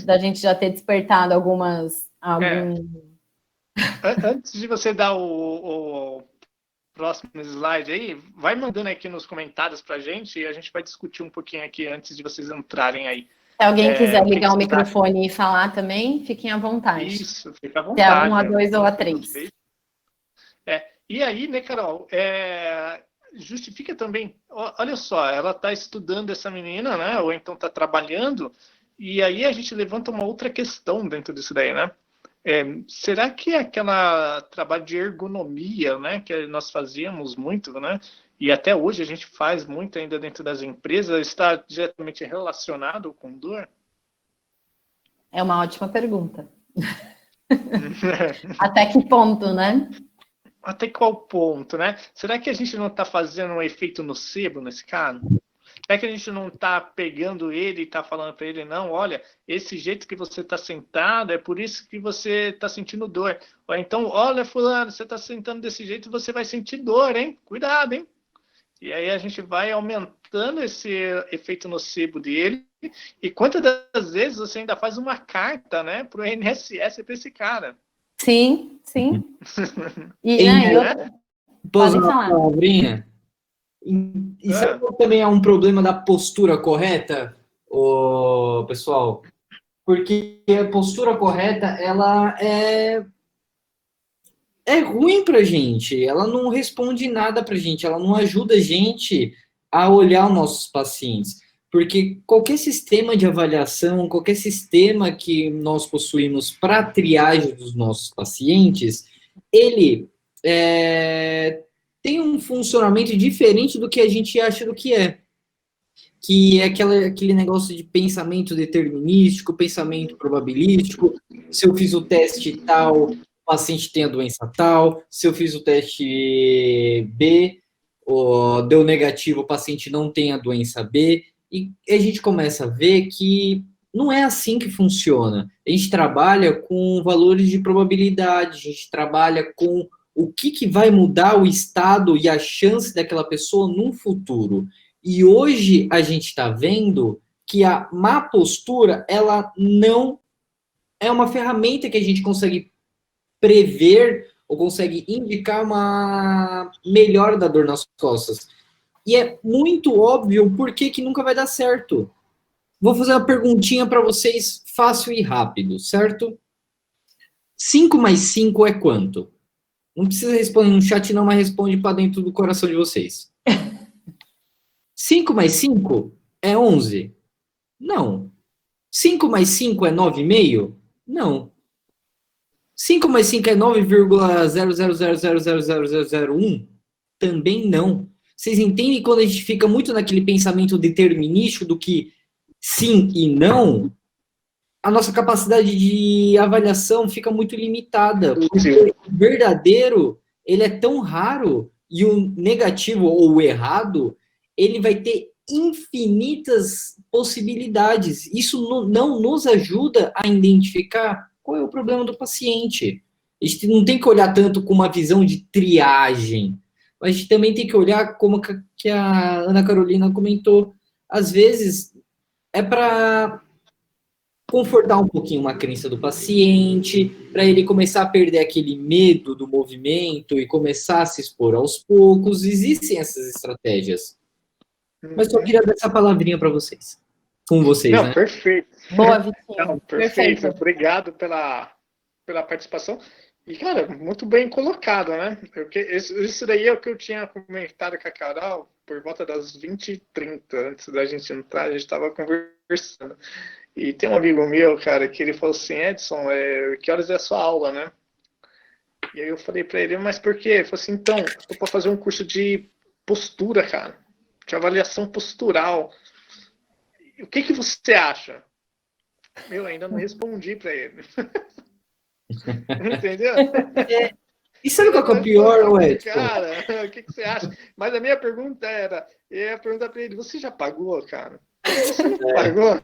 Da gente já ter despertado alguns...
Antes de você dar o próximo slide aí, vai mandando aqui nos comentários pra gente e a gente vai discutir um pouquinho aqui antes de vocês entrarem aí.
Se alguém quiser ligar o microfone e falar também, fiquem à vontade.
Isso, fica à
Se é
vontade.
A1, A2 ou A3.
E aí, né, Carol, justifica também, olha só, ela está estudando essa menina, né, ou então está trabalhando, e aí a gente levanta uma outra questão dentro disso daí, né? Será que aquela trabalho de ergonomia, né, que nós fazíamos muito, né, e até hoje a gente faz muito ainda dentro das empresas, está diretamente relacionado com dor?
É uma ótima pergunta. Até que ponto, né?
Até qual ponto, né? Será que a gente não está fazendo um efeito nocebo nesse cara? Será que a gente não está pegando ele e está falando para ele, não, olha, esse jeito que você está sentado é por isso que você está sentindo dor. Ou então, olha, fulano, você está sentando desse jeito, você vai sentir dor, hein? Cuidado, hein? E aí a gente vai aumentando esse efeito nocebo dele. E quantas das vezes você ainda faz uma carta, né, para o INSS para esse cara?
Sim, sim.
Posso dar uma palavrinha? Isso também é um problema da postura correta, pessoal? Porque a postura correta, ela é ruim pra gente, ela não responde nada pra gente, ela não ajuda a gente a olhar os nossos pacientes. Porque qualquer sistema de avaliação, qualquer sistema que nós possuímos para triagem dos nossos pacientes, ele tem um funcionamento diferente do que a gente acha do que é. Que é aquele negócio de pensamento determinístico, pensamento probabilístico. Se eu fiz o teste tal, o paciente tem a doença tal. Se eu fiz o teste B, deu negativo, o paciente não tem a doença B. E a gente começa a ver que não é assim que funciona. A gente trabalha com valores de probabilidade, a gente trabalha com o que vai mudar o estado e a chance daquela pessoa no futuro. E hoje a gente está vendo que a má postura, ela não é uma ferramenta que a gente consegue prever ou consegue indicar uma melhora da dor nas costas. E é muito óbvio por que nunca vai dar certo. Vou fazer uma perguntinha para vocês, fácil e rápido, certo? 5 mais 5 é quanto? Não precisa responder no chat não, mas responde para dentro do coração de vocês. 5 mais 5 é 11? Não. 5 mais 5 é 9,5? Não. 5 mais 5 é 9,000000001? Também não. Vocês entendem quando a gente fica muito naquele pensamento determinístico do que sim e não? A nossa capacidade de avaliação fica muito limitada. Porque o verdadeiro, ele é tão raro e o negativo ou o errado, ele vai ter infinitas possibilidades. Isso não nos ajuda a identificar qual é o problema do paciente. A gente não tem que olhar tanto com uma visão de triagem. A gente também tem que olhar, como que a Ana Carolina comentou, às vezes é para confortar um pouquinho uma crença do paciente, para ele começar a perder aquele medo do movimento e começar a se expor aos poucos. Existem essas estratégias. Mas só queria dar essa palavrinha para vocês. Com vocês,
Não,
né?
Perfeito.
Boa, Vitinho.
Não, perfeito. Obrigado pela participação. E, cara, muito bem colocado, né? Isso daí é o que eu tinha comentado com a Carol por volta das 20h30, antes da gente entrar, a gente estava conversando. E tem um amigo meu, cara, que ele falou assim, Edson, que horas é a sua aula, né? E aí eu falei para ele, mas por quê? Ele falou assim, então, eu tô para fazer um curso de postura, cara. de avaliação postural. O que você acha? Eu ainda não respondi para ele. Entendeu?
E sabe qual que é o pior, Edson?
Cara, o que você acha? Mas a minha pergunta era, eu ia perguntar para ele, você já pagou, cara? Você não pagou?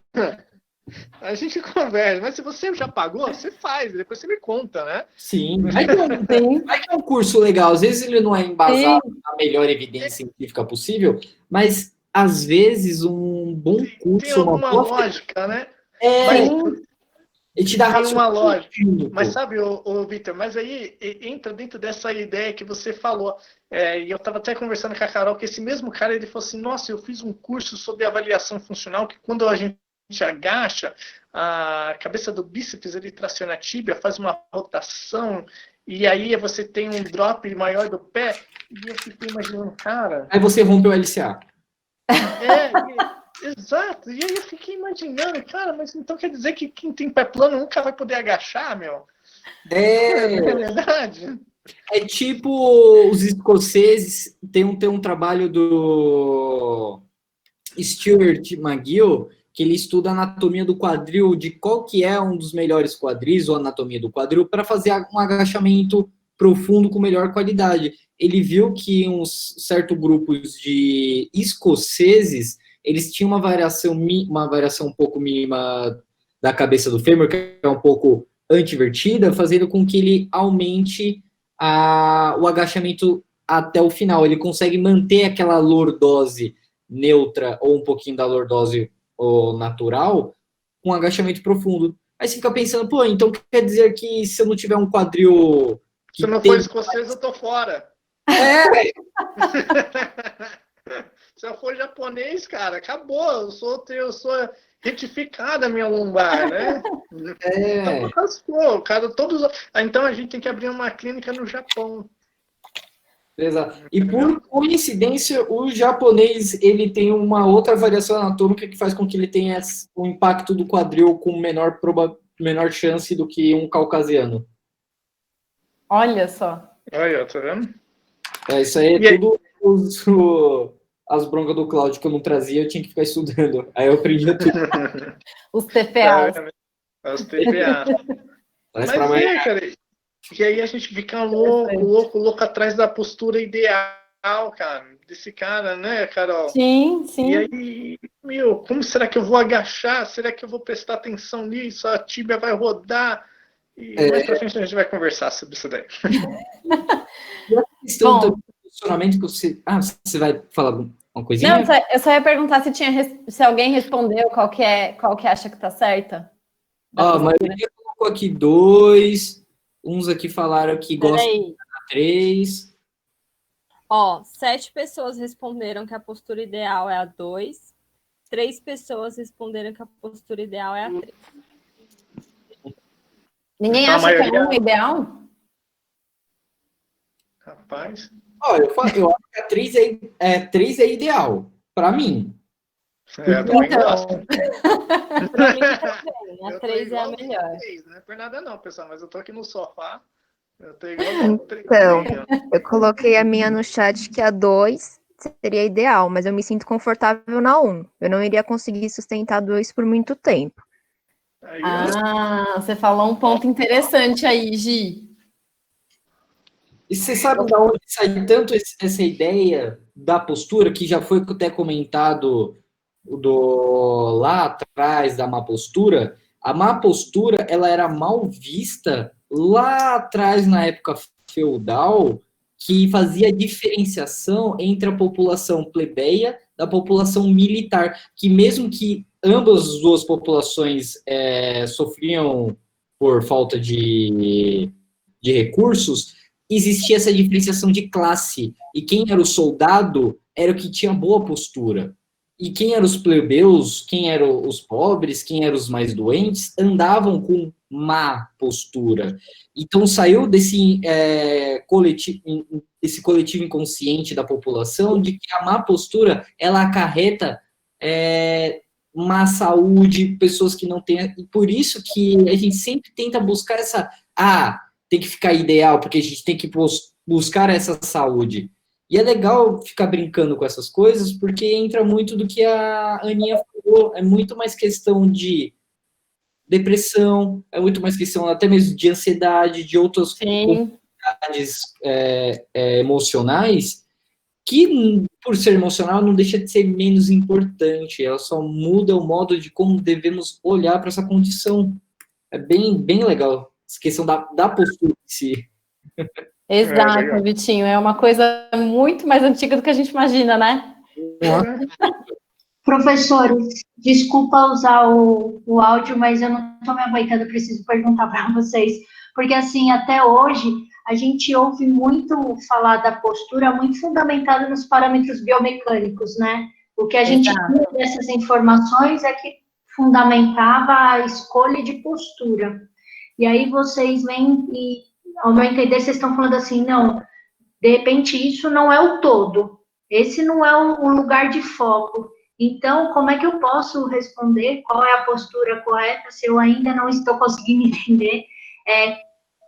A gente conversa, mas se você já pagou, você faz, depois você me conta, né?
Sim. Vai que é um curso legal, às vezes ele não é embasado na melhor evidência científica possível, mas às vezes um bom curso...
Tem alguma lógica, né?
Ele te dá
uma lógica. Mas sabe, ô Vitor, mas aí entra dentro dessa ideia que você falou. E eu estava até conversando com a Carol, que esse mesmo cara, ele falou assim, nossa, eu fiz um curso sobre avaliação funcional, que quando a gente agacha, a cabeça do bíceps, ele traciona a tíbia, faz uma rotação, e aí você tem um drop maior do pé, e eu fiquei imaginando, cara...
Aí você rompeu o LCA.
Exato, e aí eu fiquei imaginando, cara, mas então quer dizer que quem tem pé plano nunca vai poder agachar, meu? É verdade.
É tipo os escoceses, tem um trabalho do Stuart McGill, que ele estuda a anatomia do quadril, de qual que é um dos melhores quadris, ou anatomia do quadril, para fazer um agachamento profundo com melhor qualidade. Ele viu que uns certos grupos de escoceses, eles tinham uma variação um pouco mínima da cabeça do fêmur, que é um pouco antivertida, fazendo com que ele aumente o agachamento até o final. Ele consegue manter aquela lordose neutra ou um pouquinho da lordose natural com agachamento profundo. Aí você fica pensando, pô, então quer dizer que se eu não tiver um quadril...
Se não for escocês, eu tô fora. Se eu for japonês, cara, acabou. Eu sou retificada a minha lombar, né? Então, cara, então a gente tem que abrir uma clínica no Japão.
Exato. E por coincidência, o japonês ele tem uma outra variação anatômica que faz com que ele tenha o impacto do quadril com menor chance do que um caucasiano.
Olha só.
Olha, tá vendo?
Isso aí é tudo as broncas do Cláudio que eu não trazia, eu tinha que ficar estudando. Aí eu aprendi tudo.
Os TPAs.
Os TPAs. Mas cara, e aí a gente fica louco atrás da postura ideal, cara, desse cara, né, Carol?
Sim.
E aí, como será que eu vou agachar? Será que eu vou prestar atenção nisso? A tíbia vai rodar? E mais pra frente a gente vai conversar sobre isso daí.
Bom, posicionamento que você... você vai falar uma coisinha?
Não, eu só ia perguntar se alguém respondeu qual que acha que tá certa.
A maioria colocou aqui 2, uns aqui falaram que gostam de 3.
7 pessoas responderam que a postura ideal é a 2, 3 pessoas responderam que a postura ideal é a 3.
Ninguém acha que é um ideal?
Rapaz.
Eu acho que a 3 é ideal, para mim.
Eu também gosto.
Pra mim também, a 3 é a melhor.
Não é por nada não, pessoal, mas eu tô aqui no sofá. Eu tô igual
Então, eu coloquei a minha no chat que a 2 seria ideal, mas eu me sinto confortável na 1. Eu não iria conseguir sustentar 2 por muito tempo.
Você falou um ponto interessante aí, Gi.
E você sabe de onde sai tanto essa ideia da postura, que já foi até comentado lá atrás da má postura? A má postura, ela era mal vista lá atrás, na época feudal, que fazia diferenciação entre a população plebeia da população militar, que mesmo que ambas as duas populações sofriam por falta de recursos, existia essa diferenciação de classe, e quem era o soldado era o que tinha boa postura, e quem eram os plebeus, quem eram os pobres, quem eram os mais doentes, andavam com má postura. Então saiu desse coletivo inconsciente da população de que a má postura, ela acarreta má saúde, pessoas que não têm, e por isso que a gente sempre tenta buscar tem que ficar ideal, porque a gente tem que buscar essa saúde. E é legal ficar brincando com essas coisas, porque entra muito do que a Aninha falou, é muito mais questão de depressão, é muito mais questão até mesmo de ansiedade, de outras comunidades emocionais, que por ser emocional não deixa de ser menos importante, ela só muda o modo de como devemos olhar para essa condição. É bem, bem legal, essa questão da postura em si.
Exato, Vitinho, é uma coisa muito mais antiga do que a gente imagina, né?
Professores, desculpa usar o áudio, mas eu não estou me aguentando, eu preciso perguntar para vocês, porque assim, até hoje, a gente ouve muito falar da postura muito fundamentada nos parâmetros biomecânicos, né? O que a gente tinha dessas informações é que fundamentava a escolha de postura. E aí vocês vêm e, ao meu entender, vocês estão falando assim, não, de repente isso não é o todo, esse não é o lugar de foco. Então, como é que eu posso responder qual é a postura correta se eu ainda não estou conseguindo entender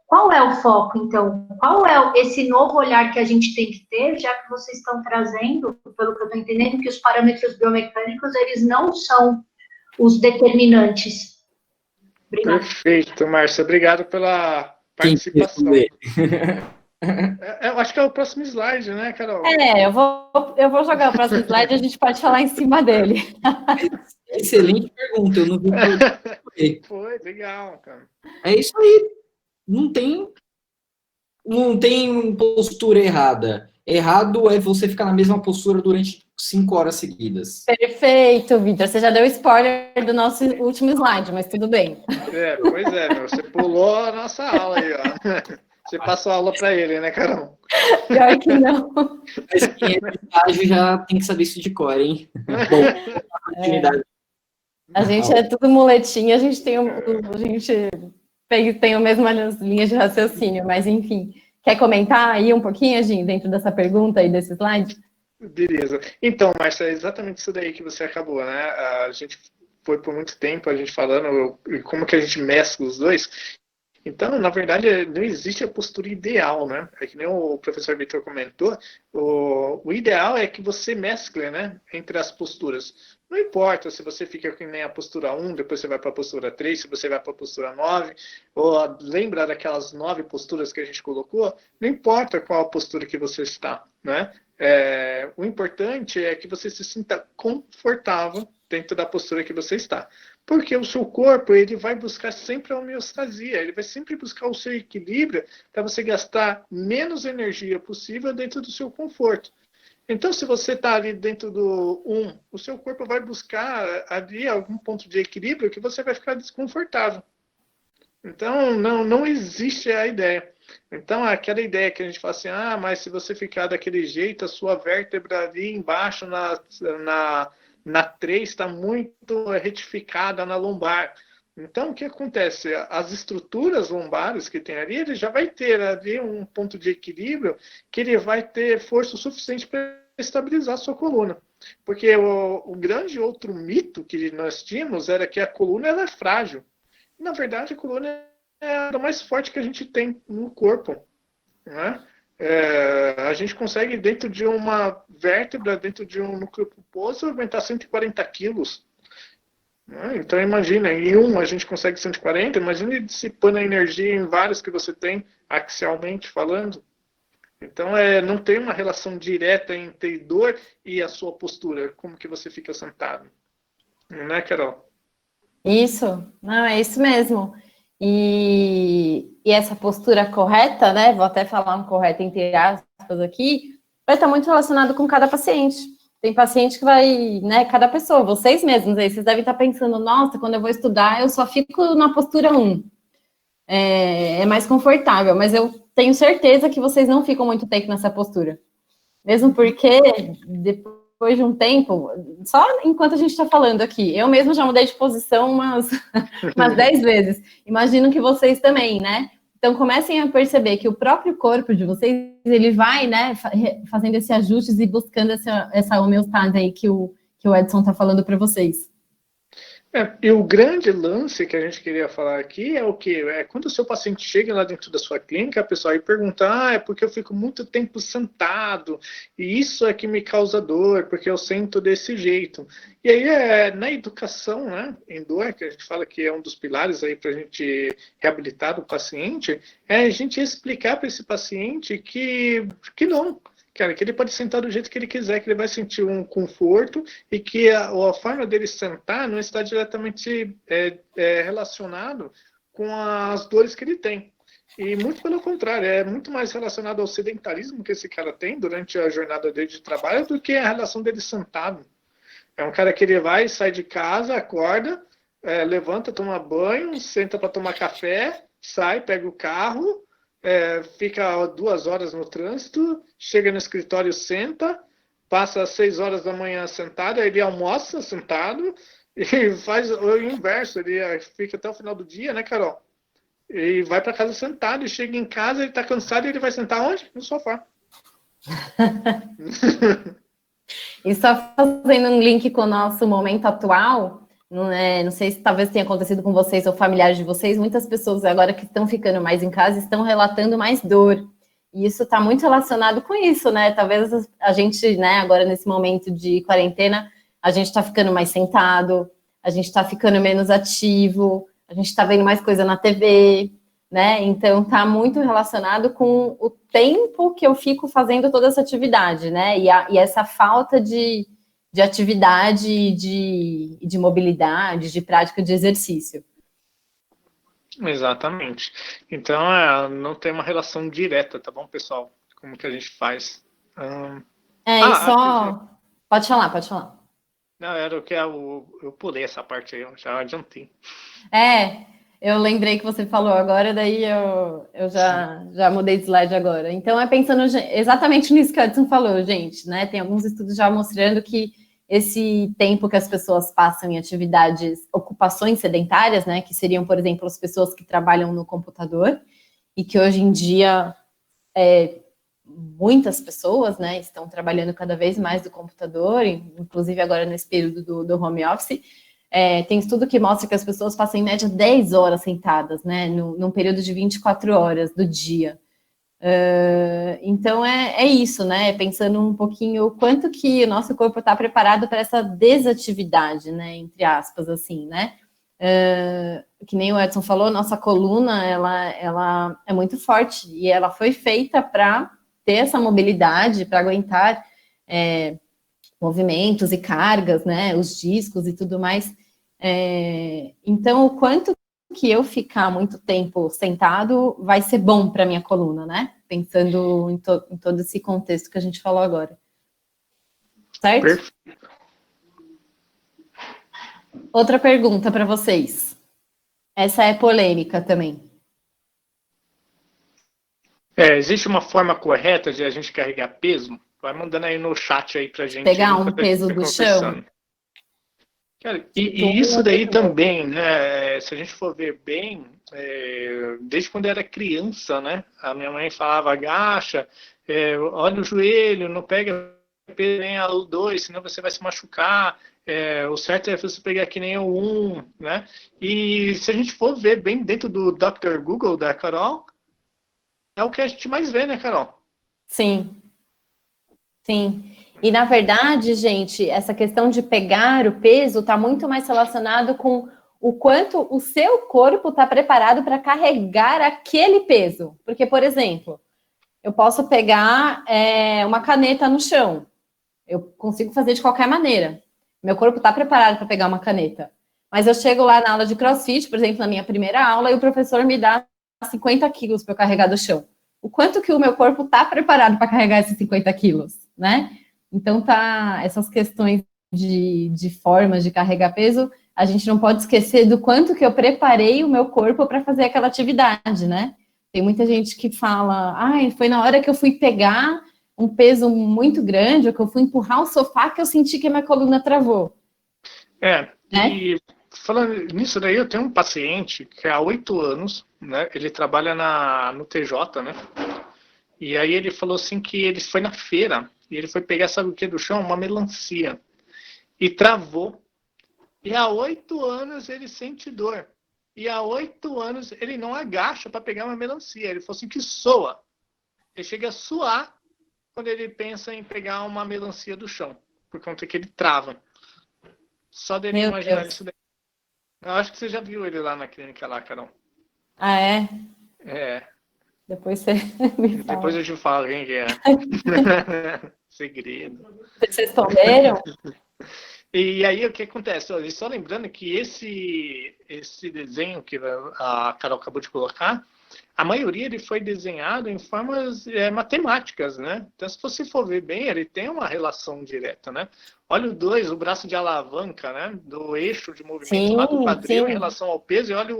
qual é o foco, então? Qual é esse novo olhar que a gente tem que ter, já que vocês estão trazendo, pelo que eu estou entendendo, que os parâmetros biomecânicos, eles não são os determinantes. Obrigada.
Perfeito, Márcia. Obrigado pela participação. Eu acho que é o próximo slide, né, Carol?
Eu vou jogar o próximo slide e a gente pode falar em cima dele.
Excelente pergunta, eu não vi.
Foi, legal, cara.
É isso aí. Não tem postura errada. Errado é você ficar na mesma postura durante 5 horas seguidas.
Perfeito, Vitor. Você já deu spoiler do nosso último slide, mas tudo bem.
Pois é, você pulou a nossa aula aí, ó. Você passou a aula para ele, né, Carol?
Pior que não.
Mas quem é de estágio já tem que saber isso de cor, hein? Bom, oportunidade.
A gente é tudo muletinha, a gente tem a mesma linha de raciocínio, mas enfim. Quer comentar aí um pouquinho, Gin, dentro dessa pergunta aí desse slide?
Beleza. Então, Márcia, é exatamente isso daí que você acabou, né? A gente foi por muito tempo a gente falando como que a gente mescla os dois. Então, na verdade, não existe a postura ideal, né? É que nem o professor Vitor comentou, o ideal é que você mescle, né, entre as posturas. Não importa se você fica que nem a postura 1, depois você vai para a postura 3, se você vai para a postura 9, ou lembra daquelas 9 posturas que a gente colocou, não importa qual a postura que você está, né? O importante é que você se sinta confortável dentro da postura que você está. Porque o seu corpo, ele vai buscar sempre a homeostasia, ele vai sempre buscar o seu equilíbrio para você gastar menos energia possível dentro do seu conforto. Então, se você está ali dentro do 1, o seu corpo vai buscar ali algum ponto de equilíbrio que você vai ficar desconfortável. Então, não existe a ideia. Então, aquela ideia que a gente fala assim, mas se você ficar daquele jeito, a sua vértebra ali embaixo na 3 está muito retificada na lombar. Então, o que acontece? As estruturas lombares que tem ali, ele já vai ter ali um ponto de equilíbrio que ele vai ter força suficiente para estabilizar a sua coluna. Porque o grande outro mito que nós tínhamos era que a coluna ela é frágil. Na verdade, a coluna é a mais forte que a gente tem no corpo, né? A gente consegue, dentro de uma vértebra, dentro de um núcleo pulposo, aumentar 140 quilos. Né? Então, imagina, em um a gente consegue 140, imagina dissipando a energia em vários que você tem, axialmente falando. Então, não tem uma relação direta entre dor e a sua postura, como que você fica sentado. Não é, Carol?
Isso, não, é isso mesmo. E essa postura correta, né? Vou até falar um correto entre aspas aqui, vai estar muito relacionado com cada paciente. Tem paciente que vai, né? Cada pessoa, vocês mesmos aí, vocês devem estar pensando, nossa, quando eu vou estudar, eu só fico na postura 1. É mais confortável, mas eu tenho certeza que vocês não ficam muito tempo nessa postura. Mesmo porque depois de um tempo, só enquanto a gente está falando aqui, eu mesmo já mudei de posição umas 10 vezes. Imagino que vocês também, né? Então, comecem a perceber que o próprio corpo de vocês, ele vai, né, fazendo esses ajustes e buscando essa homeostase aí que o Edson está falando para vocês.
E o grande lance que a gente queria falar aqui é o que? É quando o seu paciente chega lá dentro da sua clínica, a pessoa aí pergunta, é porque eu fico muito tempo sentado, e isso é que me causa dor, porque eu sento desse jeito. E aí, na educação, né, em dor, que a gente fala que é um dos pilares aí para a gente reabilitar o paciente, é a gente explicar para esse paciente que não, cara, que ele pode sentar do jeito que ele quiser, que ele vai sentir um conforto e que a forma dele sentar não está diretamente relacionado com as dores que ele tem. E muito pelo contrário, é muito mais relacionado ao sedentarismo que esse cara tem durante a jornada dele de trabalho do que a relação dele sentado. É um cara que ele vai, sai de casa, acorda, levanta, toma banho, senta para tomar café, sai, pega o carro, fica 2 horas no trânsito, chega no escritório, senta, passa 6 horas da manhã sentado, aí ele almoça sentado e faz o inverso, ele fica até o final do dia, né, Carol? E vai para casa sentado, e chega em casa, ele tá cansado e ele vai sentar onde? No sofá.
E só fazendo um link com o nosso momento atual, não sei se talvez tenha acontecido com vocês ou familiares de vocês, muitas pessoas agora que estão ficando mais em casa estão relatando mais dor. E isso está muito relacionado com isso, né? Talvez a gente, né, agora nesse momento de quarentena, a gente está ficando mais sentado, a gente está ficando menos ativo, a gente está vendo mais coisa na TV, né? Então está muito relacionado com o tempo que eu fico fazendo toda essa atividade, né? E essa falta de atividade, de mobilidade, de prática de exercício.
Exatamente. Então, não tem uma relação direta, tá bom, pessoal? Como que a gente faz?
Pode falar.
Não, era o que eu pulei essa parte aí, eu já adiantei.
Eu lembrei que você falou agora, daí eu já mudei de slide agora. Então, pensando exatamente nisso que o Edson falou, gente, né? Tem alguns estudos já mostrando que esse tempo que as pessoas passam em atividades, ocupações sedentárias, né? Que seriam, por exemplo, as pessoas que trabalham no computador e que hoje em dia muitas pessoas, né, estão trabalhando cada vez mais do computador, inclusive agora nesse período do home office. Tem estudo que mostra que as pessoas passam em média 10 horas sentadas, né, num período de 24 horas do dia. Então é isso, né, pensando um pouquinho o quanto que o nosso corpo está preparado para essa desatividade, né, entre aspas, assim, né. Que nem o Edson falou, nossa coluna, ela é muito forte e ela foi feita para ter essa mobilidade, para aguentar movimentos e cargas, né, os discos e tudo mais. Então, o quanto que eu ficar muito tempo sentado vai ser bom para minha coluna, né? Pensando em todo esse contexto que a gente falou agora. Certo?
Perfeito.
Outra pergunta para vocês. Essa é polêmica também.
Existe uma forma correta de a gente carregar peso? Vai mandando aí no chat aí pra gente.
Pegar um peso do chão?
Cara, e isso daí também, né? Se a gente for ver bem, desde quando eu era criança, né? A minha mãe falava, agacha, olha o joelho, não pega peso nem o 2, senão você vai se machucar. O certo é você pegar que nem o 1, né? E se a gente for ver bem dentro do Dr. Google da Carol, é o que a gente mais vê, né, Carol?
Sim. E, na verdade, gente, essa questão de pegar o peso está muito mais relacionado com o quanto o seu corpo está preparado para carregar aquele peso. Porque, por exemplo, eu posso pegar uma caneta no chão. Eu consigo fazer de qualquer maneira. Meu corpo está preparado para pegar uma caneta. Mas eu chego lá na aula de CrossFit, por exemplo, na minha primeira aula, e o professor me dá 50 quilos para eu carregar do chão. O quanto que o meu corpo está preparado para carregar esses 50 quilos, né? Então, essas questões de formas de carregar peso, a gente não pode esquecer do quanto que eu preparei o meu corpo para fazer aquela atividade, né? Tem muita gente que fala, foi na hora que eu fui pegar um peso muito grande, ou que eu fui empurrar o sofá que eu senti que a minha coluna travou.
E falando nisso daí, eu tenho um paciente que há 8 anos, né, ele trabalha no TJ, né, e aí ele falou assim que ele foi na feira, e ele foi pegar, sabe o que do chão? Uma melancia, e travou, E há 8 anos ele sente dor. E há 8 anos ele não agacha para pegar uma melancia. Ele falou assim que soa. Ele chega a suar quando ele pensa em pegar uma melancia do chão. Por conta que ele trava. Só dele
Meu
imaginar
Deus.
isso daí. Eu acho que você já viu ele lá na clínica lá, Carol.
Ah, é?
É.
Depois você me fala.
Depois eu te falo quem que é. Segredo.
Vocês responderam?
E aí o que acontece? Olha, só lembrando que esse desenho que a Carol acabou de colocar, a maioria ele foi desenhado em formas matemáticas, né? Então, se você for ver bem, ele tem uma relação direta, né? Olha o 2, o braço de alavanca, né? Do eixo de movimento lá do quadril em relação ao peso, e olha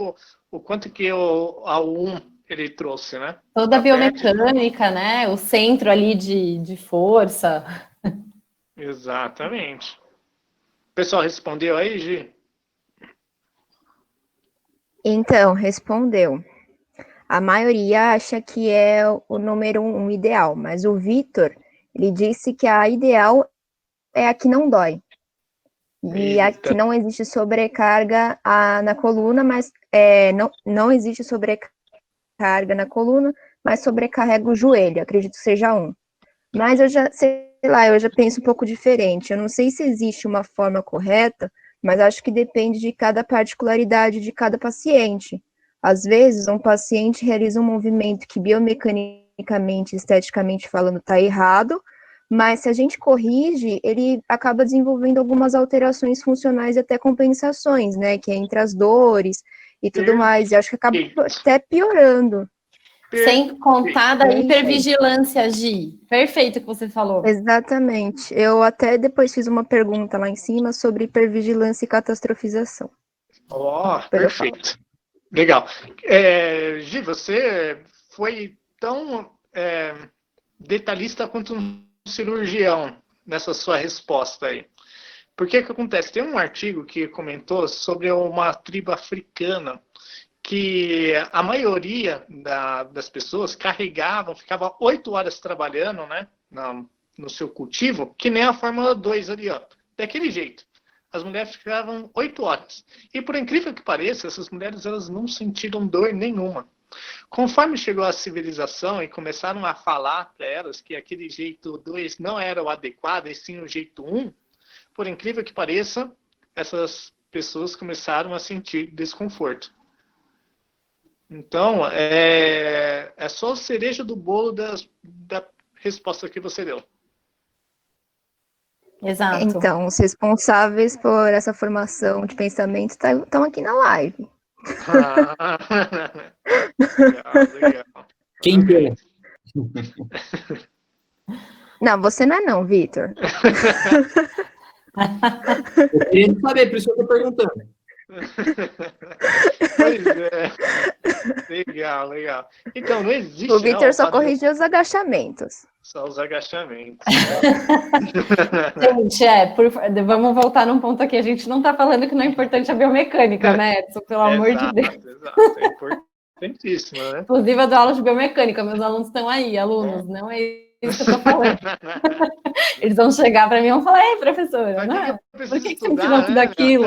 o quanto que a 1 ele trouxe, né?
Toda a biomecânica, né? O centro ali de força.
Exatamente. O pessoal respondeu aí, Gi?
Então, respondeu. A maioria acha que é o número 1 ideal, mas o Vitor, ele disse que a ideal é a que não dói. E a que não existe sobrecarga na coluna, mas não existe sobrecarga na coluna, mas sobrecarrega o joelho, acredito que seja 1. Mas eu já penso um pouco diferente. Eu não sei se existe uma forma correta, mas acho que depende de cada particularidade de cada paciente. Às vezes, um paciente realiza um movimento que biomecanicamente, esteticamente falando, está errado, mas se a gente corrige, ele acaba desenvolvendo algumas alterações funcionais e até compensações, né? Que é entre as dores e tudo mais. E acho que acaba até piorando.
Sem contar da hipervigilância, Gi. Perfeito o que você falou.
Exatamente. Eu até depois fiz uma pergunta lá em cima sobre hipervigilância e catastrofização.
Perfeito. Legal. Gi, você foi tão detalhista quanto um cirurgião nessa sua resposta aí. Porque que acontece? Tem um artigo que comentou sobre uma tribo africana que a maioria das pessoas ficava 8 horas trabalhando, né, no seu cultivo, que nem a Fórmula 2 ali, ó, daquele jeito. As mulheres ficavam 8 horas. E por incrível que pareça, essas mulheres elas não sentiram dor nenhuma. Conforme chegou a civilização e começaram a falar para elas que aquele jeito 2 não era o adequado, e sim o jeito 1, por incrível que pareça, essas pessoas começaram a sentir desconforto. Então, é só a cereja do bolo da resposta que você deu.
Exato.
Então, os responsáveis por essa formação de pensamento estão aqui na live.
Legal.
Quem que é?
Não, você não é não, Vitor.
Eu queria saber, por isso que eu tô perguntando.
Pois é. Legal. Então, não existe...
O Vitor só corrigiu os agachamentos.
Só os agachamentos.
Gente, vamos voltar num ponto aqui. A gente não está falando que não é importante a biomecânica, né, Edson? Pelo amor de Deus.
Exato. É importantíssimo, né?
Inclusive, eu dou aula de biomecânica. Meus alunos estão aí, alunos. Não é isso que eu estou falando. Eles vão chegar para mim e vão falar, ei, professora, por que você me ensinou tudo aquilo?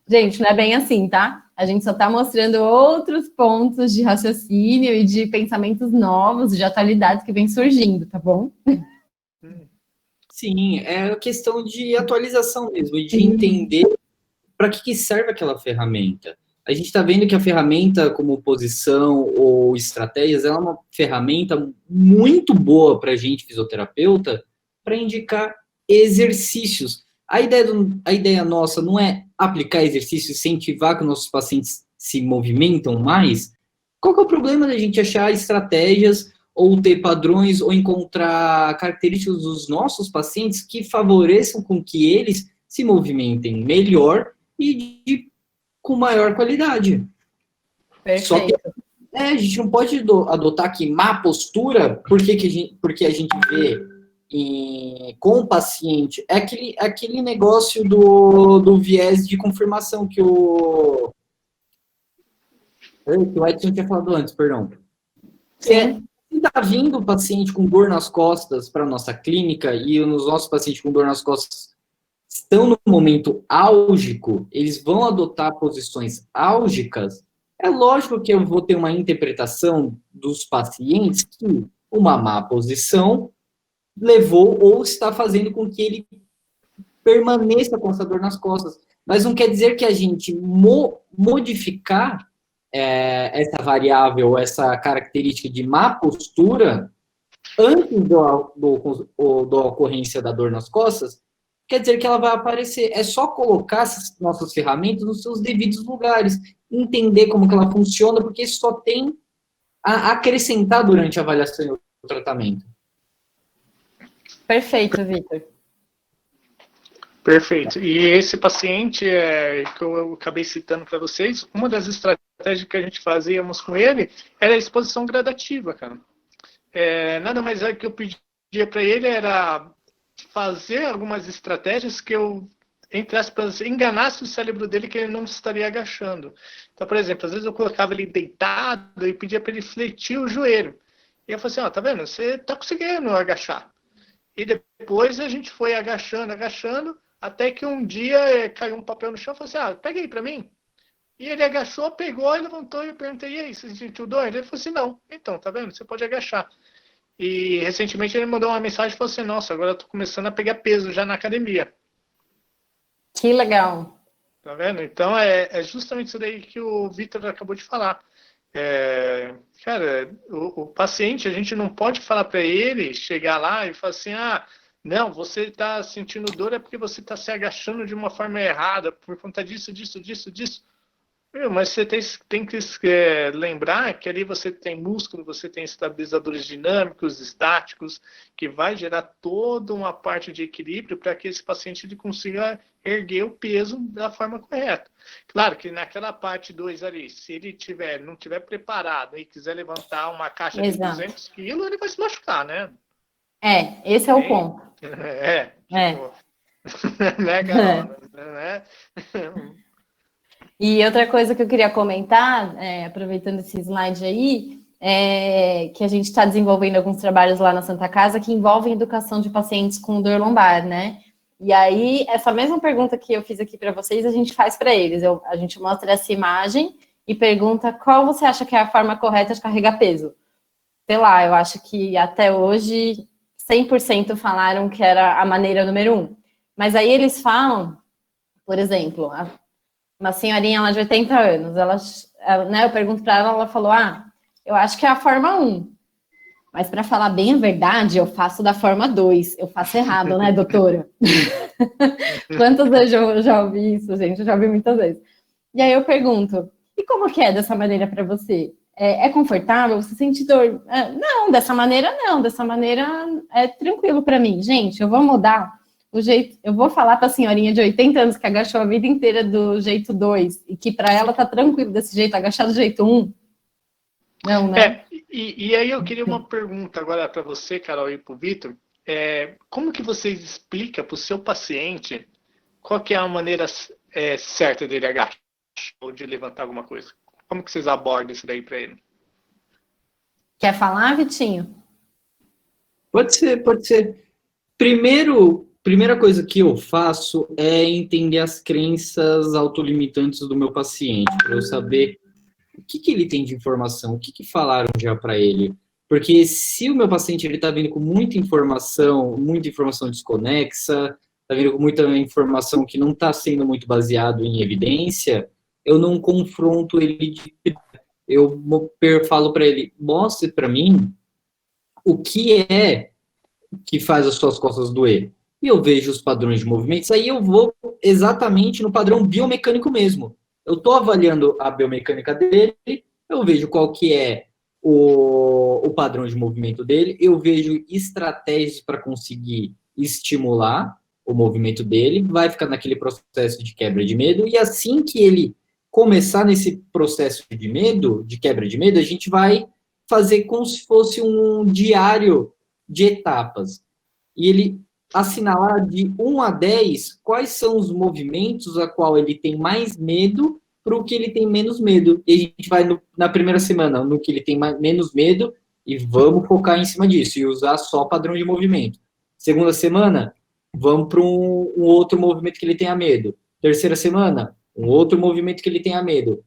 Gente, não é bem assim, tá? A gente só está mostrando outros pontos de raciocínio e de pensamentos novos, de atualidades que vem surgindo, tá bom?
Sim, é questão de atualização mesmo, de entender para que serve aquela ferramenta. A gente está vendo que a ferramenta como posição ou estratégias, ela é uma ferramenta muito boa para a gente, fisioterapeuta, para indicar exercícios. A ideia nossa não é aplicar exercícios, incentivar que nossos pacientes se movimentam mais. Qual que é o problema da gente achar estratégias ou ter padrões ou encontrar características dos nossos pacientes que favoreçam com que eles se movimentem melhor e com maior qualidade?
Perfeito.
Só que a gente não pode adotar aqui má postura porque a gente vê com o paciente, é aquele negócio do viés de confirmação que o Edson tinha falado antes, perdão.
Sim.
Se está vindo o paciente com dor nas costas para a nossa clínica e os nossos pacientes com dor nas costas estão no momento álgico, eles vão adotar posições álgicas, é lógico que eu vou ter uma interpretação dos pacientes que uma má posição levou ou está fazendo com que ele permaneça com essa dor nas costas. Mas não quer dizer que a gente modificar essa variável, essa característica de má postura antes da ocorrência da dor nas costas, quer dizer que ela vai aparecer. É só colocar essas nossas ferramentas nos seus devidos lugares, entender como que ela funciona, porque isso só tem a acrescentar durante a avaliação e o tratamento.
Perfeito, Vitor.
Perfeito. E esse paciente que eu acabei citando para vocês, uma das estratégias que a gente fazíamos com ele era a exposição gradativa, cara. Nada mais é que eu pedia para ele era fazer algumas estratégias que eu, entre aspas, enganasse o cérebro dele que ele não estaria agachando. Então, por exemplo, às vezes eu colocava ele deitado e pedia para ele fletir o joelho. E eu falei assim, tá vendo? Você tá conseguindo agachar. E depois a gente foi agachando, até que um dia caiu um papel no chão e falou assim, pega aí para mim. E ele agachou, pegou, levantou e eu perguntei, e aí, você sentiu dor? Ele falou assim, não. Então, tá vendo? Você pode agachar. E recentemente ele mandou uma mensagem e falou assim, nossa, agora eu tô começando a pegar peso já na academia.
Que legal.
Tá vendo? Então é justamente isso daí que o Vitor acabou de falar. Cara, o paciente, a gente não pode falar para ele, chegar lá e falar assim, não, você está sentindo dor é porque você está se agachando de uma forma errada, por conta disso. Mas você tem que lembrar que ali você tem músculo, você tem estabilizadores dinâmicos, estáticos, que vai gerar toda uma parte de equilíbrio para que esse paciente ele consiga erguer o peso da forma correta. Claro que naquela parte 2 ali, se ele não tiver preparado e quiser levantar uma caixa de 200 quilos, ele vai se machucar, né?
Esse é o ponto.
Né, Carol? Né?
E outra coisa que eu queria comentar, aproveitando esse slide aí, que a gente está desenvolvendo alguns trabalhos lá na Santa Casa que envolvem educação de pacientes com dor lombar, né? E aí, essa mesma pergunta que eu fiz aqui para vocês, a gente faz para eles. A gente mostra essa imagem e pergunta qual você acha que é a forma correta de carregar peso. Sei lá, eu acho que até hoje 100% falaram que era a maneira número 1. Mas aí eles falam, por exemplo, uma senhorinha lá de 80 anos, eu pergunto para ela, ela falou, eu acho que é a forma 1. Mas para falar bem a verdade, eu faço da forma 2. Eu faço errado, né, doutora? Quantas vezes eu já ouvi isso, gente? Eu já ouvi muitas vezes. E aí eu pergunto, e como que é dessa maneira para você? É confortável? Você sente dor? Não, dessa maneira não. Dessa maneira é tranquilo para mim. Gente, eu vou mudar o jeito. Eu vou falar para a senhorinha de 80 anos que agachou a vida inteira do jeito 2 e que para ela tá tranquilo desse jeito, agachar do jeito 1. Não, né?
E aí eu queria uma pergunta agora para você, Carol, e para o Vitor. Como que vocês explicam para o seu paciente qual que é a maneira certa dele agachar ou de levantar alguma coisa? Como que vocês abordam isso daí para ele?
Quer falar, Vitinho?
Pode ser. Primeira coisa que eu faço é entender as crenças autolimitantes do meu paciente, para eu saber o que ele tem de informação, o que falaram já para ele. Porque se o meu paciente está vindo com muita informação desconexa, está vindo com muita informação que não está sendo muito baseado em evidência, eu não confronto ele, eu falo para ele, mostre para mim o que é que faz as suas costas doer. E eu vejo os padrões de movimentos, aí eu vou exatamente no padrão biomecânico mesmo. Eu estou avaliando a biomecânica dele, eu vejo qual que é o padrão de movimento dele, eu vejo estratégias para conseguir estimular o movimento dele, vai ficar naquele processo de quebra de medo, e assim que ele começar nesse processo de quebra de medo, a gente vai fazer como se fosse um diário de etapas. E ele assinalar de 1 a 10 quais são os movimentos a qual ele tem mais medo para o que ele tem menos medo. E a gente vai na primeira semana no que ele tem menos medo e vamos focar em cima disso e usar só padrão de movimento. Segunda semana, vamos para um outro movimento que ele tenha medo. Terceira semana, um outro movimento que ele tenha medo.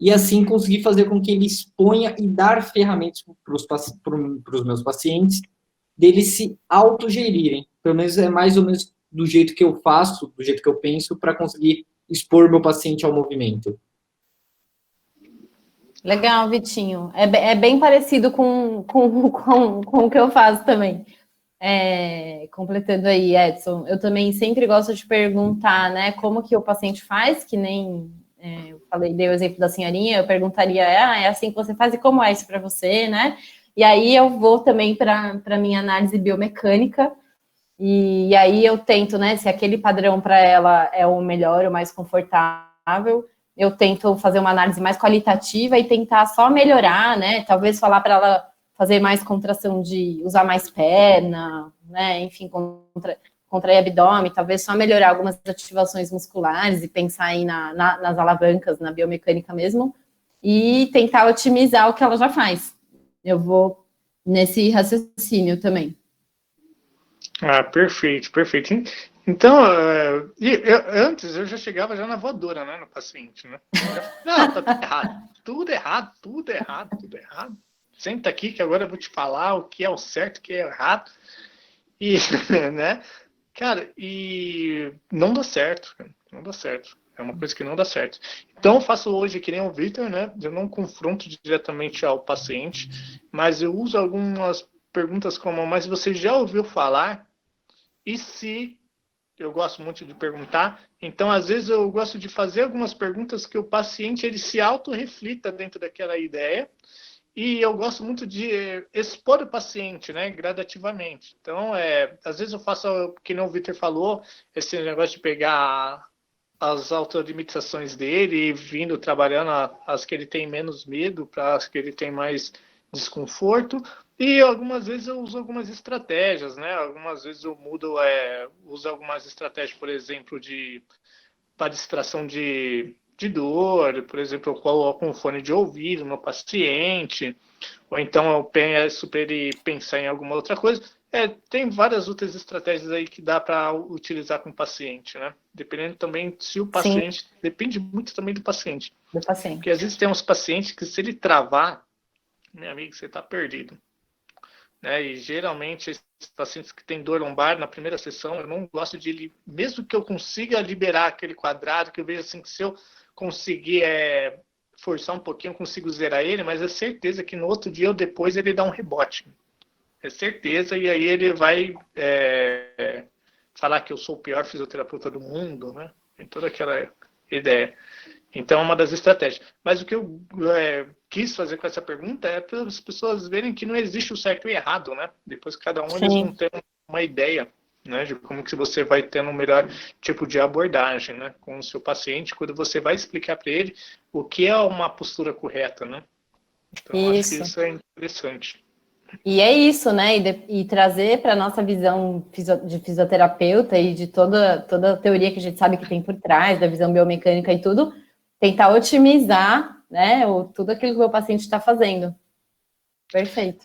E assim conseguir fazer com que ele exponha e dar ferramentas para os meus pacientes deles se autogerirem. Pelo menos é mais ou menos do jeito que eu faço, do jeito que eu penso, para conseguir expor meu paciente ao movimento.
Legal, Vitinho. É bem parecido com o que eu faço também. Completando aí, Edson, eu também sempre gosto de perguntar, né, como que o paciente faz, que nem eu falei, dei o exemplo da senhorinha, eu perguntaria, é assim que você faz e como é isso para você, né? E aí eu vou também para a minha análise biomecânica, e aí eu tento, né, se aquele padrão para ela é o melhor, o mais confortável, eu tento fazer uma análise mais qualitativa e tentar só melhorar, né, talvez falar para ela fazer mais contração de usar mais perna, né, enfim, contrair abdômen, talvez só melhorar algumas ativações musculares e pensar aí nas alavancas, na biomecânica mesmo, e tentar otimizar o que ela já faz. Eu vou nesse raciocínio também.
Perfeito, perfeito. Então, antes eu já chegava já na voadora, né, no paciente, né? Não, tá tudo errado, tudo errado, tudo errado. Senta aqui que agora eu vou te falar o que é o certo, o que é o errado. E, né, cara, e não dá certo, cara, não dá certo. É uma coisa que não dá certo. Então, eu faço hoje que nem o Victor, né? Eu não confronto diretamente ao paciente, mas eu uso algumas perguntas como, mas você já ouviu falar? E se... Eu gosto muito de perguntar, então às vezes eu gosto de fazer algumas perguntas que o paciente ele se autorreflita dentro daquela ideia, e eu gosto muito de expor o paciente, né, gradativamente. Então, às vezes eu faço, que nem o Victor falou, esse negócio de pegar as autolimitações dele e vindo trabalhando as que ele tem menos medo para as que ele tem mais desconforto. E algumas vezes eu uso algumas estratégias, né? Algumas vezes eu uso algumas estratégias, por exemplo, para distração de dor, por exemplo, eu coloco um fone de ouvido no paciente, ou então eu peço para ele pensar em alguma outra coisa. Tem várias outras estratégias aí que dá para utilizar com o paciente, né? Dependendo também se o paciente... Sim. Depende muito também do paciente.
Do paciente.
Porque às vezes tem uns pacientes que se ele travar, meu amigo, você está perdido. Né? E geralmente esses pacientes que têm dor lombar na primeira sessão, eu não gosto de... Mesmo que eu consiga liberar aquele quadrado, que eu vejo assim que se eu conseguir forçar um pouquinho, eu consigo zerar ele, mas é certeza que no outro dia ou depois ele dá um rebote. É certeza, e aí ele vai falar que eu sou o pior fisioterapeuta do mundo, né? Tem toda aquela ideia. Então, é uma das estratégias. Mas o que eu quis fazer com essa pergunta é para as pessoas verem que não existe o certo e o errado, né? Depois cada um eles vão ter uma ideia, né, de como que você vai tendo um melhor tipo de abordagem, né, com o seu paciente, quando você vai explicar para ele o que é uma postura correta, né? Então, acho que isso é interessante.
E é isso, né? E trazer para a nossa visão de fisioterapeuta e de toda a teoria que a gente sabe que tem por trás, da visão biomecânica e tudo, tentar otimizar, né, tudo aquilo que o meu paciente está fazendo. Perfeito.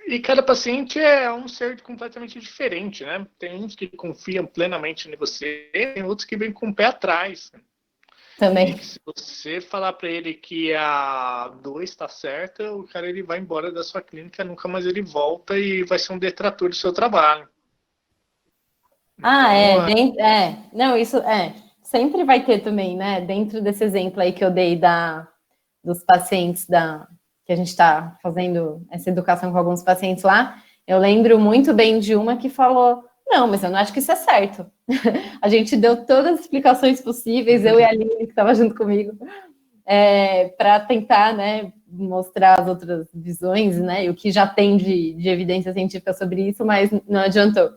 E cada paciente é um ser completamente diferente, né? Tem uns que confiam plenamente em você, tem outros que vêm com o pé atrás.
Também.
E se você falar para ele que a 2 está certa, o cara ele vai embora da sua clínica, nunca mais ele volta e vai ser um detrator do seu trabalho.
Então, não, isso sempre vai ter também, né? Dentro desse exemplo aí que eu dei dos pacientes que a gente está fazendo essa educação com alguns pacientes lá, eu lembro muito bem de uma que falou: não, mas eu não acho que isso é certo. A gente deu todas as explicações possíveis, eu e a Aline, que estava junto comigo, para tentar, né, mostrar as outras visões, né, e o que já tem de evidência científica sobre isso, mas não adiantou.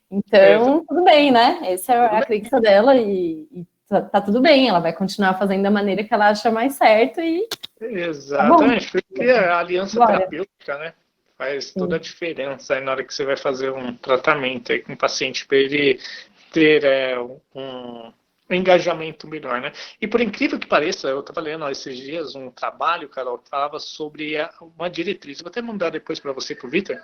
Então, tudo bem, né? Essa é a crença dela e tá tudo bem, ela vai continuar fazendo da maneira que ela acha mais certo e...
Exatamente, porque a aliança
Glória.
terapêutica, né, faz toda a diferença aí na hora que você vai fazer um tratamento aí com o paciente, para ele ter um engajamento melhor, né? E por incrível que pareça, eu estava lendo esses dias um trabalho, Carol, que falava sobre uma diretriz, vou até mandar depois para você, para o Victor,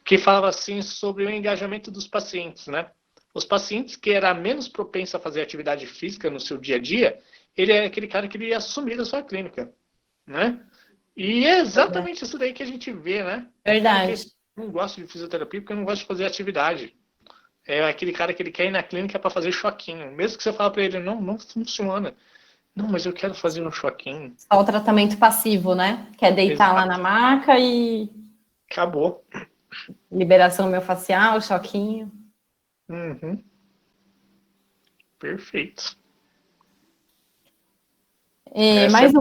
que falava assim sobre o engajamento dos pacientes, né? Os pacientes que era menos propenso a fazer atividade física no seu dia a dia, ele é aquele cara que ele ia assumir a sua clínica, né? E é exatamente isso daí que a gente vê, né?
Verdade.
Eu não gosto de fisioterapia porque eu não gosto de fazer atividade. É aquele cara que ele quer ir na clínica para fazer choquinho. Mesmo que você fala para ele, não funciona. Não, mas eu quero fazer um choquinho.
Só o tratamento passivo, né? Que é deitar lá na maca e...
Acabou.
Liberação miofascial, choquinho.
Uhum. Perfeito.
E mais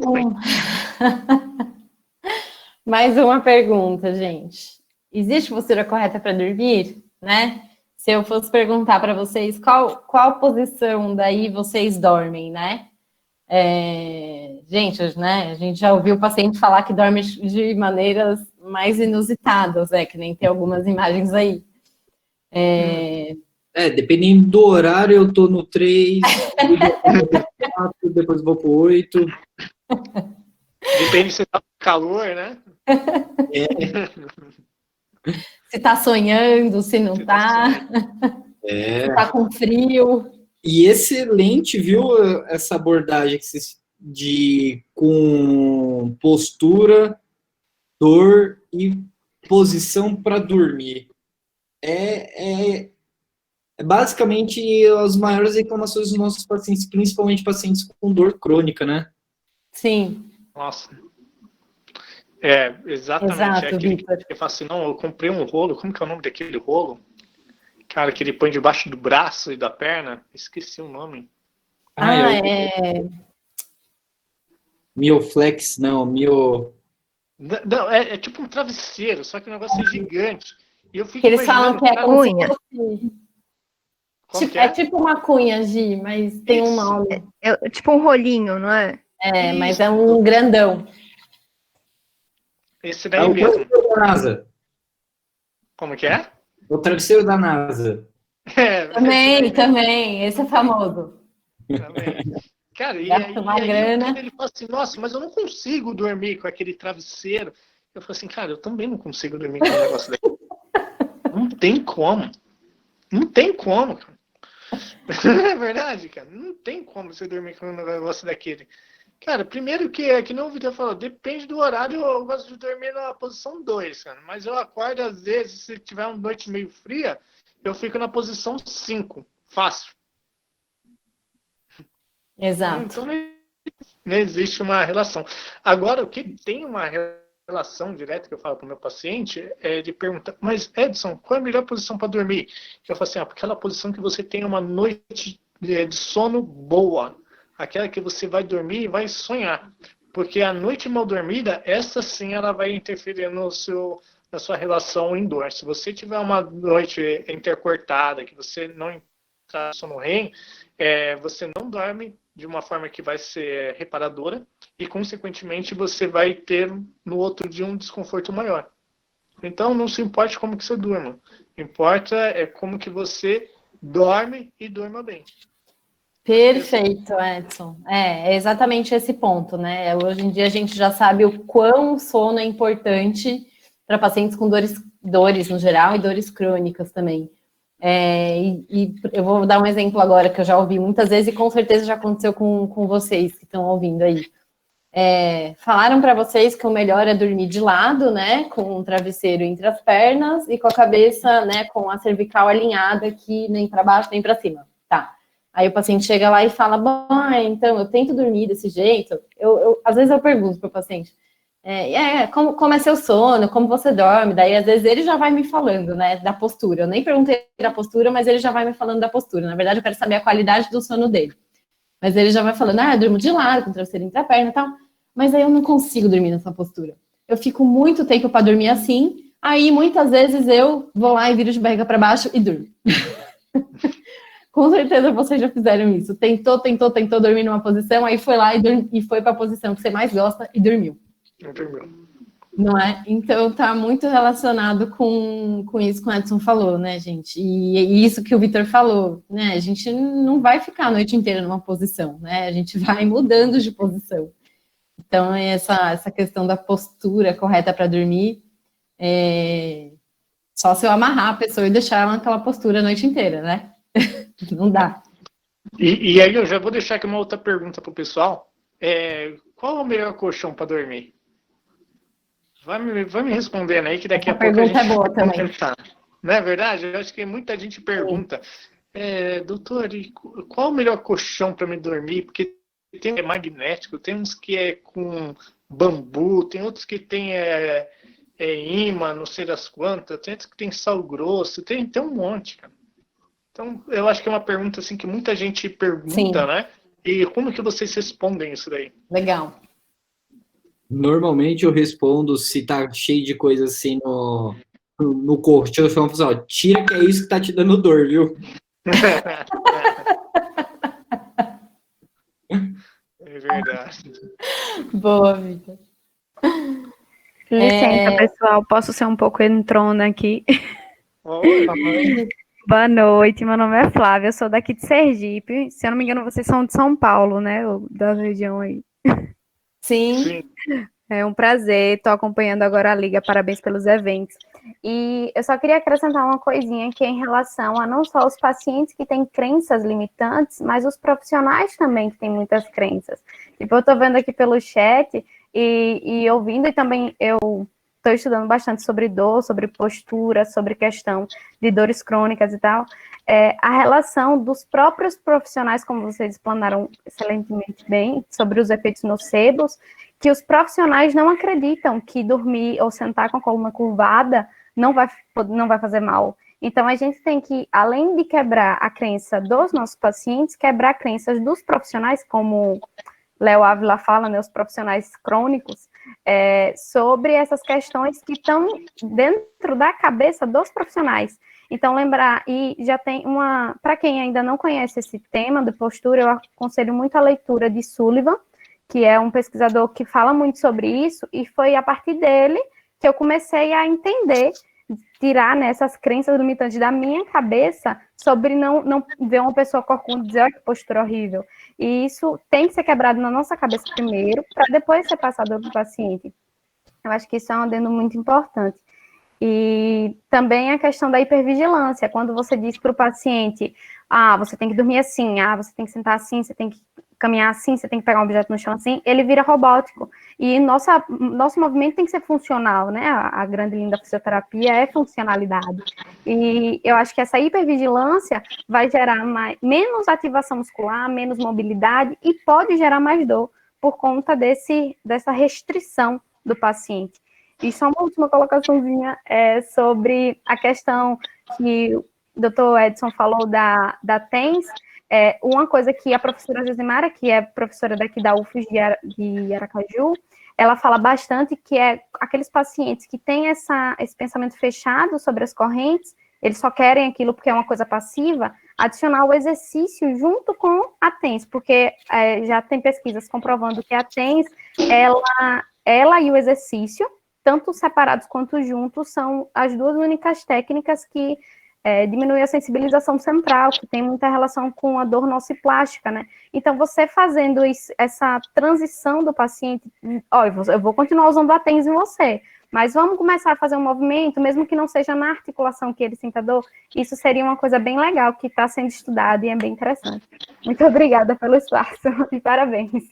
mais uma pergunta, gente. Existe postura correta para dormir, né? Se eu fosse perguntar para vocês qual posição daí vocês dormem, né? Gente, né? A gente já ouviu o paciente falar que dorme de maneiras mais inusitadas, que nem tem algumas imagens aí.
Dependendo do horário, eu tô no 3, depois vou pro 8.
Depende se tá com calor, né?
Se tá sonhando, se não tá. Se tá com frio.
E excelente, viu, essa abordagem com postura, dor e posição para dormir. Basicamente as maiores reclamações dos nossos pacientes, principalmente pacientes com dor crônica, né?
Sim.
Nossa. Exatamente.
Exato,
é aquele que fala assim, não, eu comprei um rolo, como que é o nome daquele rolo? Cara, que ele põe debaixo do braço e da perna. Esqueci o nome.
Mioflex, não,
Não, é tipo um travesseiro, só que o negócio é gigante. E eu fico
que eles falam que é
cunha.
Como que
é tipo uma cunha, Gi, mas tem um nome.
É tipo um rolinho, não é?
Mas é um grandão.
Esse daí mesmo.
O travesseiro da NASA.
Como que é?
O travesseiro da NASA.
Também. Esse é famoso.
Também. Cara, e
aí
ele fala assim, nossa, mas eu não consigo dormir com aquele travesseiro. Eu falo assim, cara, eu também não consigo dormir com um negócio daquele. Não tem como. Não tem como, cara. É verdade, cara. Não tem como você dormir com um negócio daquele. Cara, primeiro que não o Vitor falou, depende do horário, eu gosto de dormir na posição 2, cara. Mas eu acordo, às vezes, se tiver uma noite meio fria, eu fico na posição 5. Fácil.
Exato.
Então não existe uma relação. Agora, o que tem uma relação direta que eu falo para o meu paciente é de perguntar, mas Edson, qual é a melhor posição para dormir? Eu falo assim, aquela posição que você tem uma noite de sono boa. Aquela que você vai dormir e vai sonhar. Porque a noite mal dormida, essa sim, ela vai interferir na sua relação em dor. Se você tiver uma noite intercortada, que você não entra no sono REM, você não dorme de uma forma que vai ser reparadora e, consequentemente, você vai ter no outro dia um desconforto maior. Então, não se importe como que você durma. Importa como que você dorme e durma bem.
Perfeito, Edson. É exatamente esse ponto, né? Hoje em dia a gente já sabe o quão o sono é importante para pacientes com dores no geral e dores crônicas também. E eu vou dar um exemplo agora que eu já ouvi muitas vezes e com certeza já aconteceu com vocês que estão ouvindo aí. Falaram para vocês que o melhor é dormir de lado, né? Com um travesseiro entre as pernas e com a cabeça, né? Com a cervical alinhada aqui, nem para baixo nem para cima. Tá. Aí o paciente chega lá e fala, bom, então eu tento dormir desse jeito. Às vezes eu pergunto para o paciente, como é seu sono, como você dorme? Daí às vezes ele já vai me falando, né, da postura. Eu nem perguntei da postura, mas ele já vai me falando da postura. Na verdade, eu quero saber a qualidade do sono dele. Mas ele já vai falando, eu durmo de lado, com o travesseiro entre a perna e tal. Mas aí eu não consigo dormir nessa postura. Eu fico muito tempo para dormir assim. Aí muitas vezes eu vou lá e viro de barriga para baixo e durmo. Com certeza vocês já fizeram isso. Tentou dormir numa posição, aí foi lá e foi para a posição que você mais gosta e dormiu. Não é? Então tá muito relacionado com isso que o Edson falou, né, gente? E isso que o Vitor falou, né? A gente não vai ficar a noite inteira numa posição, né? A gente vai mudando de posição. Então, essa questão da postura correta para dormir, só se eu amarrar a pessoa e deixar ela naquela postura a noite inteira, né? Não dá.
E aí eu já vou deixar aqui uma outra pergunta pro pessoal. Qual é o melhor colchão para dormir? Vai me respondendo aí, que daqui
Essa
a pouco a gente
pergunta é boa
vai
também.
comentar. Não é verdade? Eu acho que muita gente pergunta, doutor, e qual o melhor colchão para me dormir? Porque tem magnético, tem uns que é com bambu, tem outros que tem imã, não sei das quantas, tem outros que tem sal grosso, tem um monte, cara. Então, eu acho que é uma pergunta assim que muita gente pergunta,
Sim.
né? E como que vocês respondem isso daí?
Legal.
Normalmente eu respondo se tá cheio de coisa assim no colchão, eu falo assim, ó, tira que é isso que tá te dando dor, viu?
É verdade.
Boa, Vitor.
Licença, pessoal, posso ser um pouco entrona aqui?
Oi.
Boa noite, meu nome é Flávia, eu sou daqui de Sergipe. Se eu não me engano, vocês são de São Paulo, né? Da região aí.
Sim.
Sim.
É um prazer, estou acompanhando agora a Liga, parabéns pelos eventos. E eu só queria acrescentar uma coisinha que é em relação a não só os pacientes que têm crenças limitantes, mas os profissionais também que têm muitas crenças. Tipo, eu estou vendo aqui pelo chat e ouvindo, e também eu estou estudando bastante sobre dor, sobre postura, sobre questão de dores crônicas e tal. A relação dos próprios profissionais, como vocês explanaram excelentemente bem, sobre os efeitos nocebos, que os profissionais não acreditam que dormir ou sentar com a coluna curvada não vai fazer mal. Então, a gente tem que, além de quebrar a crença dos nossos pacientes, quebrar crenças dos profissionais, como Léo Ávila fala, né, os profissionais crônicos, sobre essas questões que estão dentro da cabeça dos profissionais. Então, lembrar, e já tem para quem ainda não conhece esse tema de postura, eu aconselho muito a leitura de Sullivan, que é um pesquisador que fala muito sobre isso, e foi a partir dele que eu comecei a entender, tirar essas crenças limitantes da minha cabeça sobre não ver uma pessoa corcunda e dizer, olha que postura horrível. E isso tem que ser quebrado na nossa cabeça primeiro, para depois ser passado para o paciente. Eu acho que isso é um adendo muito importante. E também a questão da hipervigilância, quando você diz para o paciente, você tem que dormir assim, você tem que sentar assim, você tem que caminhar assim, você tem que pegar um objeto no chão assim, ele vira robótico. E nosso movimento tem que ser funcional, né? A grande linha da fisioterapia é funcionalidade. E eu acho que essa hipervigilância vai gerar menos ativação muscular, menos mobilidade e pode gerar mais dor por conta dessa restrição do paciente. E só uma última colocaçãozinha sobre a questão que o Dr. Edson falou da TENS. Uma coisa que a professora Josimara, que é professora daqui da UFES de Aracaju, ela fala bastante que é aqueles pacientes que têm esse pensamento fechado sobre as correntes, eles só querem aquilo porque é uma coisa passiva, adicionar o exercício junto com a TENS, porque já tem pesquisas comprovando que a TENS, ela e o exercício, tanto separados quanto juntos, são as duas únicas técnicas que diminuem a sensibilização central, que tem muita relação com a dor nociplástica, né? Então, você fazendo essa transição do paciente, eu vou continuar usando a TENS em você, mas vamos começar a fazer um movimento, mesmo que não seja na articulação que ele sinta dor, isso seria uma coisa bem legal, que está sendo estudada e é bem interessante. Muito obrigada pelo espaço e parabéns.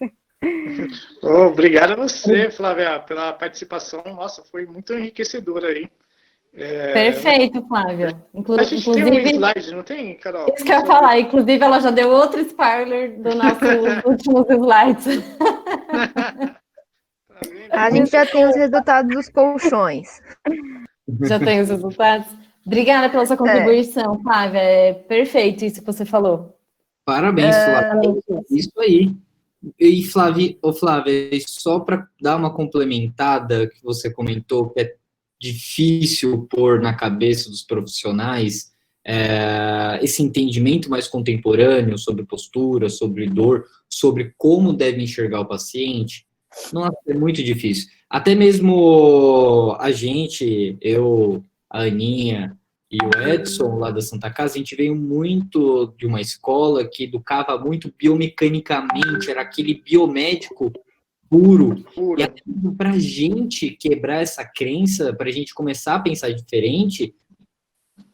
Obrigado a você, Flávia, pela participação. Nossa, foi muito enriquecedora aí.
Perfeito, Flávia.
A gente tem um slide, não tem, Carol?
Isso que eu ia falar. Inclusive, ela já deu outro spoiler dos nossos últimos slides.
A gente já tem os resultados dos colchões.
Já tem os resultados? Obrigada pela sua contribuição, Flávia. É perfeito isso que você falou.
Parabéns, Flávia. Isso aí. E Flávia, só para dar uma complementada que você comentou, que é difícil pôr na cabeça dos profissionais esse entendimento mais contemporâneo sobre postura, sobre dor, sobre como deve enxergar o paciente. Nossa, é muito difícil. Até mesmo a gente, eu, a Aninha e o Edson, lá da Santa Casa, a gente veio muito de uma escola que educava muito biomecanicamente, era aquele biomédico puro. E para a gente quebrar essa crença, para a gente começar a pensar diferente,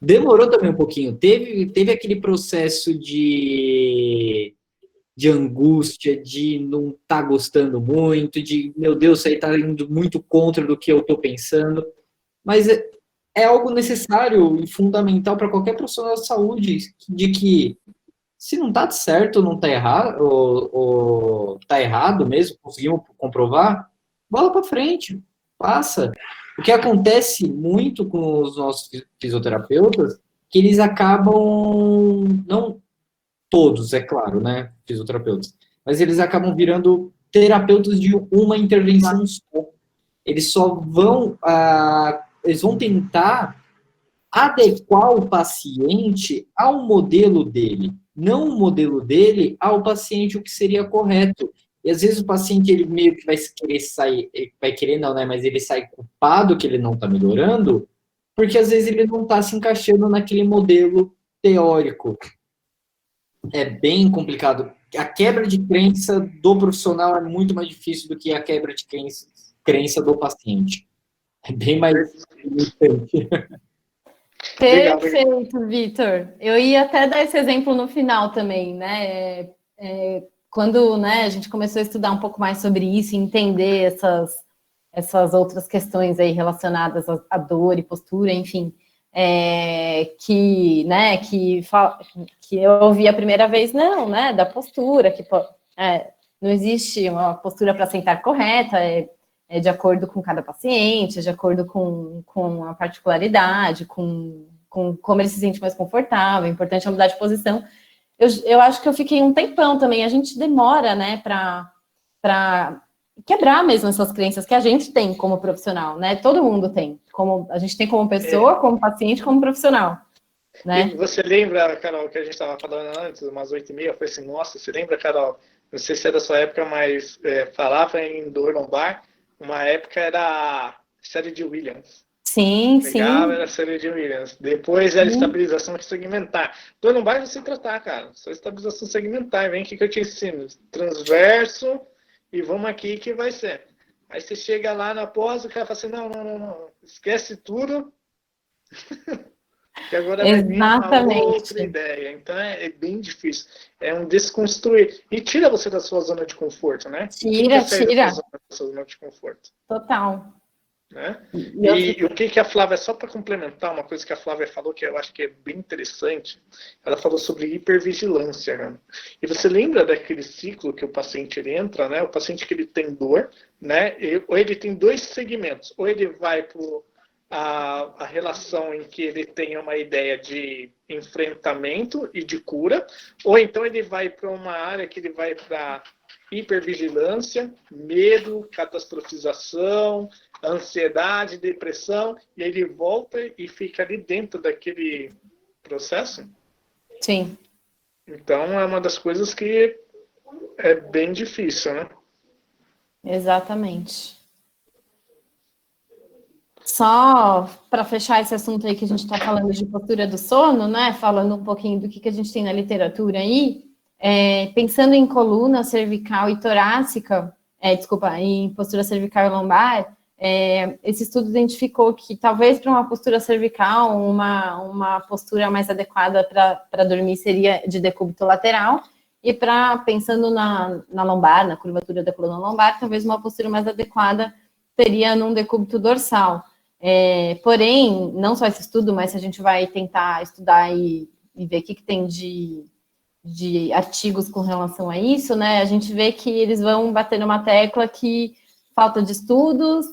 Demorou também um pouquinho. Teve aquele processo de angústia, de não estar gostando muito, de, meu Deus, isso aí está indo muito contra do que eu estou pensando. Mas é algo necessário e fundamental para qualquer profissional de saúde, de que se não está certo, não está errado, ou está errado mesmo, conseguimos comprovar, bola para frente, passa. O que acontece muito com os nossos fisioterapeutas, que eles acabam, não todos, é claro, né, fisioterapeutas, mas eles acabam virando terapeutas de uma intervenção só. Eles só vão, eles vão tentar adequar o paciente ao modelo dele, não o modelo dele ao paciente, o que seria correto. E às vezes o paciente, ele meio que vai querer sair, vai querer não, né, mas ele sai culpado que ele não está melhorando, porque às vezes ele não está se encaixando naquele modelo teórico. É bem complicado. A quebra de crença do profissional é muito mais difícil do que a quebra de crença do paciente. É bem mais limitante.
Perfeito, Vitor. Eu ia até dar esse exemplo no final também, né? Quando, né, a gente começou a estudar um pouco mais sobre isso, entender essas outras questões aí relacionadas à dor e postura, enfim, que eu ouvi a primeira vez, não, né, da postura, que não existe uma postura para sentar correta, de acordo com cada paciente, de acordo com a particularidade, com como ele se sente mais confortável, é importante a mudar de posição. Eu acho que eu fiquei um tempão também, a gente demora, né, para quebrar mesmo essas crenças que a gente tem como profissional, né, todo mundo tem, a gente tem como pessoa, como paciente, como profissional, né.
E você lembra, Carol, que a gente estava falando antes, umas 8h30, eu falei assim, nossa, você lembra, Carol, não sei se é da sua época, mas falava em dor lombar, uma época era a série de Williams.
Sim,
Pegava,
sim.
era a série de Williams. Depois era estabilização segmentar. Dor lombar é você tratar, cara. Só estabilização segmentar. Vem aqui que eu te ensino. Transverso e vamos aqui que vai ser. Aí você chega lá na pós, o cara fala assim, não. Esquece tudo. Que agora vai vir uma outra ideia. Então é bem difícil. É um desconstruir. E tira você da sua zona de conforto, né?
Tira.
Da sua zona de conforto.
Total.
Né? E o que a Flávia, só para complementar, uma coisa que a Flávia falou que eu acho que é bem interessante, ela falou sobre hipervigilância. Né? E você lembra daquele ciclo que o paciente ele entra, né? O paciente que ele tem dor, né? Ou ele tem dois segmentos, ou ele vai para a relação em que ele tem uma ideia de enfrentamento e de cura, ou então ele vai para uma área que ele vai para hipervigilância, medo, catastrofização, ansiedade, depressão, e aí ele volta e fica ali dentro daquele processo.
Sim.
Então é uma das coisas que é bem difícil, né?
Exatamente. Só para fechar esse assunto aí que a gente está falando de postura do sono, né? Falando um pouquinho do que a gente tem na literatura aí, pensando em coluna cervical e torácica, em postura cervical e lombar, esse estudo identificou que talvez para uma postura cervical, uma postura mais adequada para dormir seria de decúbito lateral, e pensando na lombar, na curvatura da coluna lombar, talvez uma postura mais adequada seria num decúbito dorsal. Porém, não só esse estudo, mas se a gente vai tentar estudar e ver o que tem de artigos com relação a isso, né, a gente vê que eles vão bater numa tecla que falta de estudos,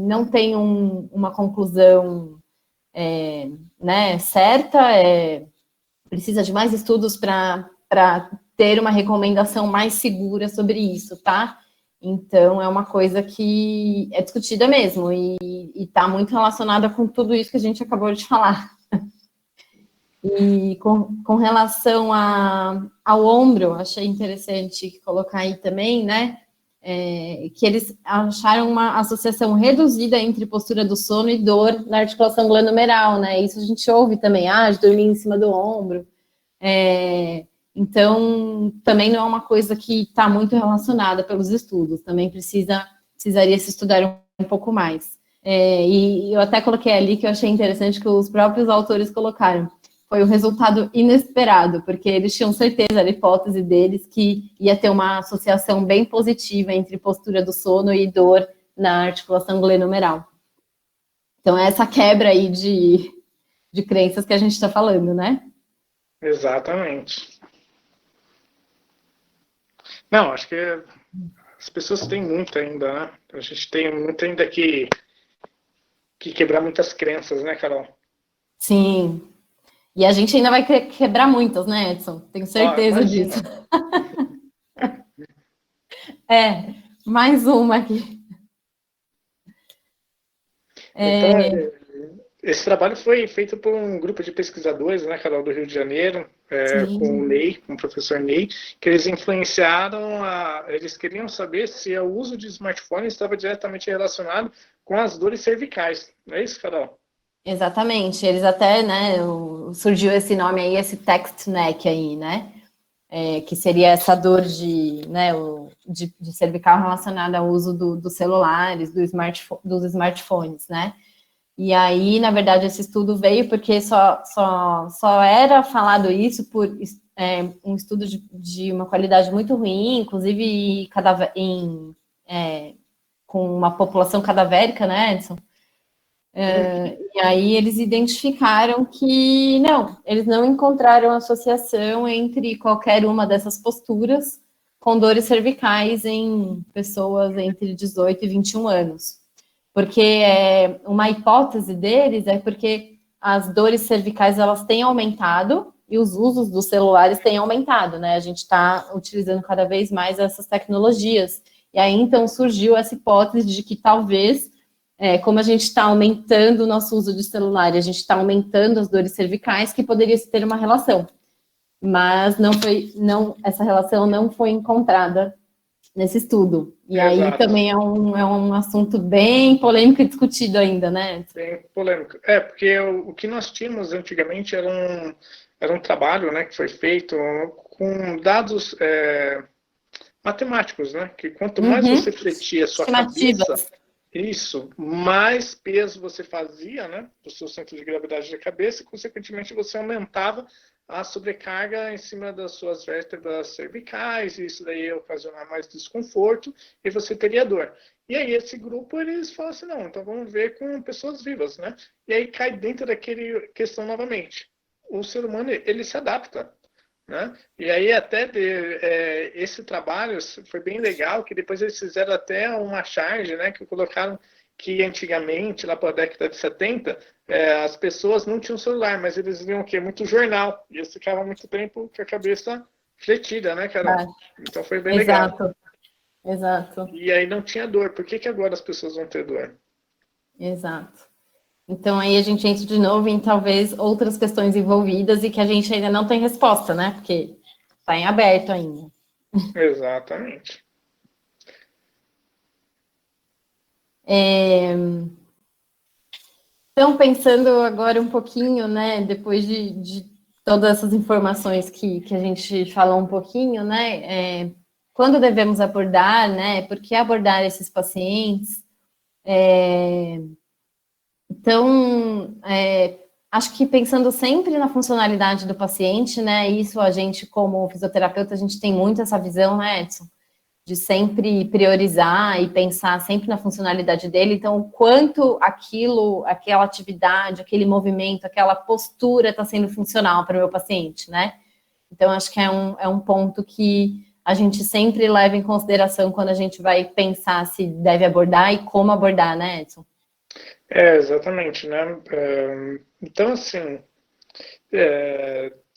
não tem uma conclusão né, certa, precisa de mais estudos para ter uma recomendação mais segura sobre isso, tá? Então, é uma coisa que é discutida mesmo e está muito relacionada com tudo isso que a gente acabou de falar. E com relação ao ombro, achei interessante colocar aí também, né, que eles acharam uma associação reduzida entre postura do sono e dor na articulação glenomeral, né, isso a gente ouve também, de dormir em cima do ombro, então, também não é uma coisa que está muito relacionada pelos estudos, também precisaria se estudar um pouco mais. E eu até coloquei ali que eu achei interessante que os próprios autores colocaram. Foi um resultado inesperado, porque eles tinham certeza, a hipótese deles, que ia ter uma associação bem positiva entre postura do sono e dor na articulação glenomeral. Então, é essa quebra aí de crenças que a gente está falando, né?
Exatamente. Não, acho que as pessoas têm muito ainda, né? A gente tem muito ainda que quebrar muitas crenças, né, Carol?
Sim. E a gente ainda vai quebrar muitas, né, Edson? Tenho certeza
Imagina.
disso. Mais uma aqui.
Então, esse trabalho foi feito por um grupo de pesquisadores, né, Carol, do Rio de Janeiro, com o Ney, com o professor Ney, que eles influenciaram, eles queriam saber se o uso de smartphone estava diretamente relacionado com as dores cervicais. Não é isso, Carol?
Exatamente. Eles até, né, surgiu esse nome aí, esse text neck aí, né? Que seria essa dor de cervical relacionada ao uso dos celulares, dos smartphones, né? E aí, na verdade, esse estudo veio porque só era falado isso por um estudo de uma qualidade muito ruim, inclusive com uma população cadavérica, né, Edson? E aí eles identificaram que eles não encontraram associação entre qualquer uma dessas posturas com dores cervicais em pessoas entre 18 e 21 anos. Porque uma hipótese deles é porque as dores cervicais elas têm aumentado e os usos dos celulares têm aumentado, né? A gente está utilizando cada vez mais essas tecnologias. E aí, então, surgiu essa hipótese de que talvez como a gente está aumentando o nosso uso de celular, a gente está aumentando as dores cervicais, que poderia ter uma relação. Mas essa relação não foi encontrada nesse estudo. E
Exato.
Aí também é um assunto bem polêmico e discutido ainda, né?
Bem polêmico. Porque o que nós tínhamos antigamente era um trabalho, né, que foi feito com dados matemáticos, né? Que quanto mais você fretia a sua cabeça, isso, mais peso você fazia, né, do seu centro de gravidade da cabeça e, consequentemente, você aumentava a sobrecarga em cima das suas vértebras cervicais, e isso daí ia ocasionar mais desconforto e você teria dor. E aí esse grupo, eles falam assim, não, então vamos ver com pessoas vivas, né? E aí cai dentro daquele questão novamente. O ser humano, ele se adapta, né? E aí até esse trabalho foi bem legal, que depois eles fizeram até uma charge, né, que colocaram que antigamente, lá para a década de 70, as pessoas não tinham celular, mas eles liam o quê? Muito jornal, e eles ficavam muito tempo com a cabeça fletida, né, Carol? Então foi bem legal.
Exato.
E aí não tinha dor. Por que agora as pessoas vão ter dor?
Exato. Então, aí a gente entra de novo em talvez outras questões envolvidas e que a gente ainda não tem resposta, né? Porque está em aberto ainda.
Exatamente.
Então, pensando agora um pouquinho, né? Depois de todas essas informações que a gente falou um pouquinho, né? Quando devemos abordar, né? Por que abordar esses pacientes? Então, acho que pensando sempre na funcionalidade do paciente, né? Isso a gente, como fisioterapeuta, a gente tem muito essa visão, né, Edson? De sempre priorizar e pensar sempre na funcionalidade dele. Então, o quanto aquela atividade, aquele movimento, aquela postura está sendo funcional para o meu paciente, né? Então, acho que é um ponto que a gente sempre leva em consideração quando a gente vai pensar se deve abordar e como abordar, né, Edson?
Exatamente, né? Então, assim,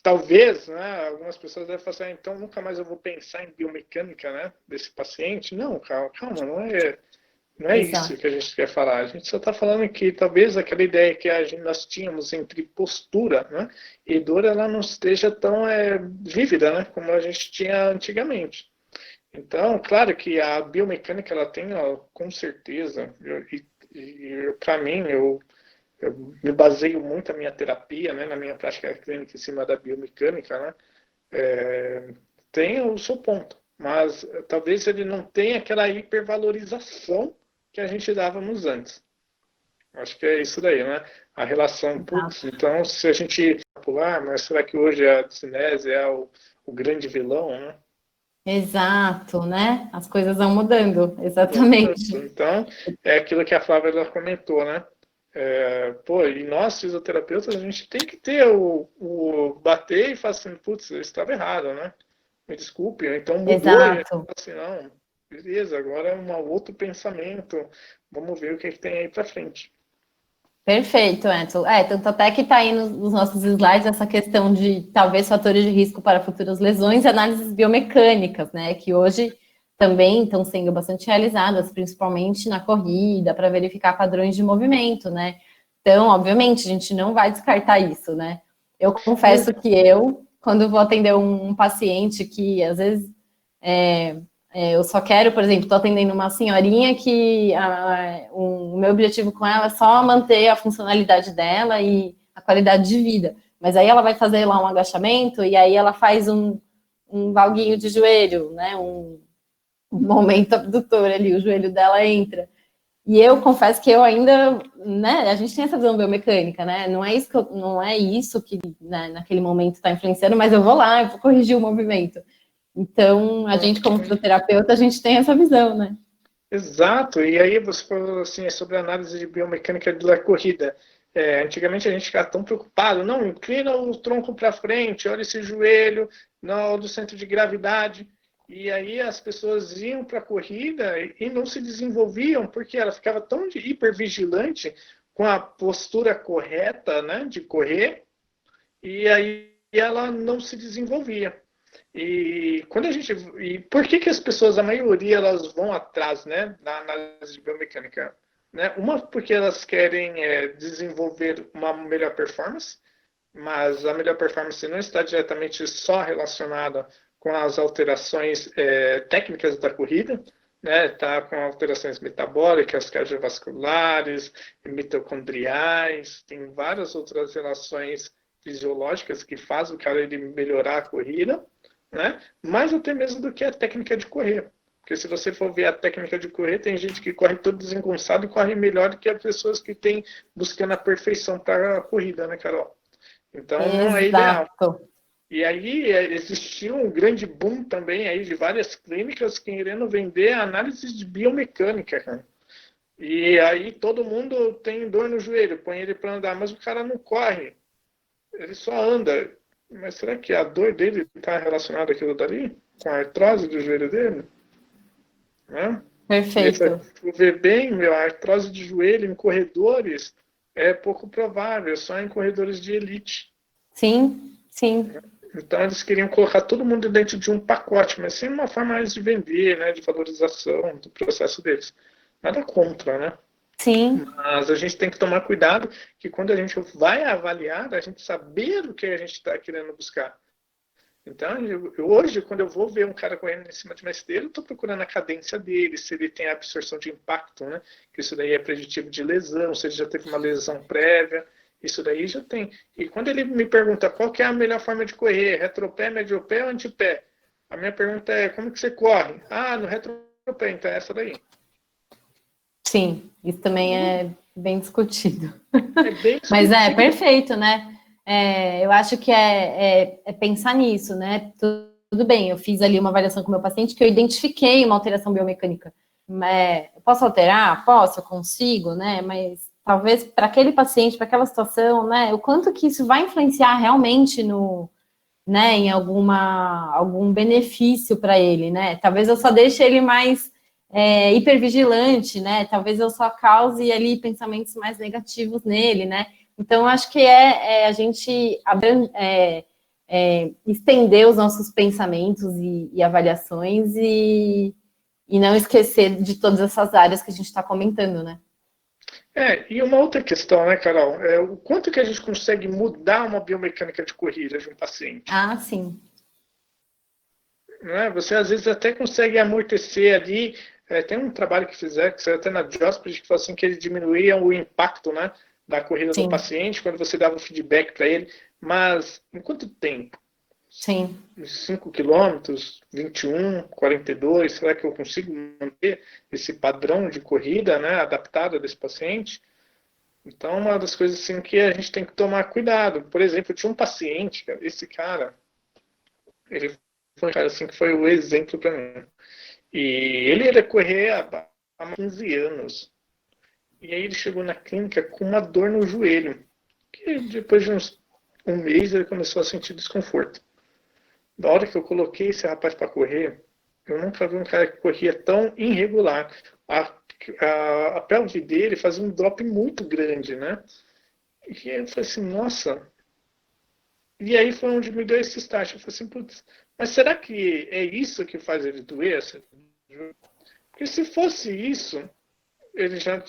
talvez, né, algumas pessoas devem falar assim, então nunca mais eu vou pensar em biomecânica, né, desse paciente. Não, calma, não é isso que a gente quer falar. A gente só está falando que talvez aquela ideia que nós tínhamos entre postura, né, e dor, ela não esteja tão vívida, né, como a gente tinha antigamente. Então, claro que a biomecânica, ela tem, com certeza, e para mim, eu me baseio muito na minha terapia, né, na minha prática clínica em cima da biomecânica, né, tem o seu ponto, mas talvez ele não tenha aquela hipervalorização que a gente dávamos antes. Acho que é isso daí, né? A relação, putz, então se a gente pular, mas será que hoje a discinese é o grande vilão, né?
Exato, né? As coisas vão mudando, exatamente.
Então, é aquilo que a Flávia já comentou, né? Pô, e nós, fisioterapeutas, a gente tem que ter o bater e falar assim, putz, eu estava errado, né? Me desculpe, então mudou, e a gente fala
Exato.
assim, não, beleza, agora é um outro pensamento, vamos ver o que tem aí para frente.
Perfeito, Edson. Tanto até que está aí nos nossos slides essa questão de talvez fatores de risco para futuras lesões e análises biomecânicas, né? Que hoje também estão sendo bastante realizadas, principalmente na corrida, para verificar padrões de movimento, né? Então, obviamente, a gente não vai descartar isso, né? Eu confesso que quando vou atender um paciente que às vezes eu só quero, por exemplo, estou atendendo uma senhorinha que o meu objetivo com ela é só manter a funcionalidade dela e a qualidade de vida. Mas aí ela vai fazer lá um agachamento e aí ela faz um valguinho de joelho, né? Um momento abdutor ali, o joelho dela entra. E eu confesso que eu ainda, né? A gente tem essa visão biomecânica, né? Não é isso que né, naquele momento está influenciando, mas eu vou corrigir o movimento. Então, a gente, como fisioterapeuta, a gente tem essa visão, né?
Exato, e aí você falou assim, sobre a análise de biomecânica da corrida. Antigamente a gente ficava tão preocupado, não, inclina o tronco para frente, olha esse joelho, não, do centro de gravidade. E aí as pessoas iam para a corrida e não se desenvolviam, porque ela ficava tão hipervigilante com a postura correta, né, de correr, e aí ela não se desenvolvia. E por que as pessoas, a maioria, elas vão atrás, né, na análise de biomecânica, né? Uma porque elas querem desenvolver uma melhor performance, mas a melhor performance não está diretamente só relacionada com as alterações técnicas da corrida, né? Tá com alterações metabólicas, cardiovasculares, mitocondriais, tem várias outras relações fisiológicas que fazem o cara ele melhorar a corrida, né? Mais até mesmo do que a técnica de correr. Porque se você for ver a técnica de correr, tem gente que corre todo desengonçado e corre melhor do que as pessoas que têm buscando a perfeição para a corrida, né, Carol? Então não é ideal. E aí existiu um grande boom também aí de várias clínicas querendo vender análise de biomecânica, cara. E aí todo mundo tem dor no joelho, põe ele para andar, mas o cara não corre, ele só anda. Mas será que a dor dele está relacionada àquilo dali? Com a artrose do joelho dele? Né?
Perfeito.
E se ver bem, a artrose de joelho em corredores é pouco provável, só em corredores de elite.
Sim, sim.
Então eles queriam colocar todo mundo dentro de um pacote, mas sem uma forma mais de vender, né, de valorização do processo deles. Nada contra, né?
Sim.
Mas a gente tem que tomar cuidado que quando a gente vai avaliar, a gente saber o que a gente está querendo buscar. Então, hoje, quando eu vou ver um cara correndo em cima de uma esteira, eu estou procurando a cadência dele, se ele tem a absorção de impacto, né? Que isso daí é preditivo de lesão, se ele já teve uma lesão prévia, isso daí já tem. E quando ele me pergunta qual que é a melhor forma de correr, retropé, mediopé ou antipé? A minha pergunta é, como que você corre? Ah, no retropé, então é essa daí.
Sim, isso também é bem discutido.
É bem discutido.
Mas é perfeito, né? Eu acho que é pensar nisso, né? Tudo bem, eu fiz ali uma avaliação com o meu paciente que eu identifiquei uma alteração biomecânica. Posso alterar? Posso, eu consigo, né? Mas talvez para aquele paciente, para aquela situação, né? O quanto que isso vai influenciar realmente né, em algum benefício para ele, né? Talvez eu só deixe ele mais hipervigilante, né? Talvez eu só cause ali pensamentos mais negativos nele, né? Então, acho que a gente estender os nossos pensamentos e avaliações e não esquecer de todas essas áreas que a gente está comentando, né?
E uma outra questão, né, Carol? O quanto que a gente consegue mudar uma biomecânica de corrida de um paciente?
Ah, sim.
Né? Você, às vezes, até consegue amortecer ali. Tem um trabalho que fizeram, que saiu até na Josprid, que falou assim, que ele diminuía o impacto, né, da corrida do paciente, quando você dava o feedback para ele. Mas, em quanto tempo?
Sim.
5 quilômetros, 21, 42, será que eu consigo manter esse padrão de corrida, né, adaptado desse paciente? Então, uma das coisas assim que a gente tem que tomar cuidado. Por exemplo, eu tinha um paciente, esse cara, ele foi um cara assim que foi o exemplo para mim. E ele ia correr há 15 anos. E aí ele chegou na clínica com uma dor no joelho. Que depois de um mês ele começou a sentir desconforto. Da hora que eu coloquei esse rapaz para correr, eu nunca vi um cara que corria tão irregular. A pelve dele fazia um drop muito grande, né? E eu falei assim, nossa. E aí foi onde me deu esse start. Eu falei assim, putz, mas será que é isso que faz ele doer? Porque se fosse isso, ele já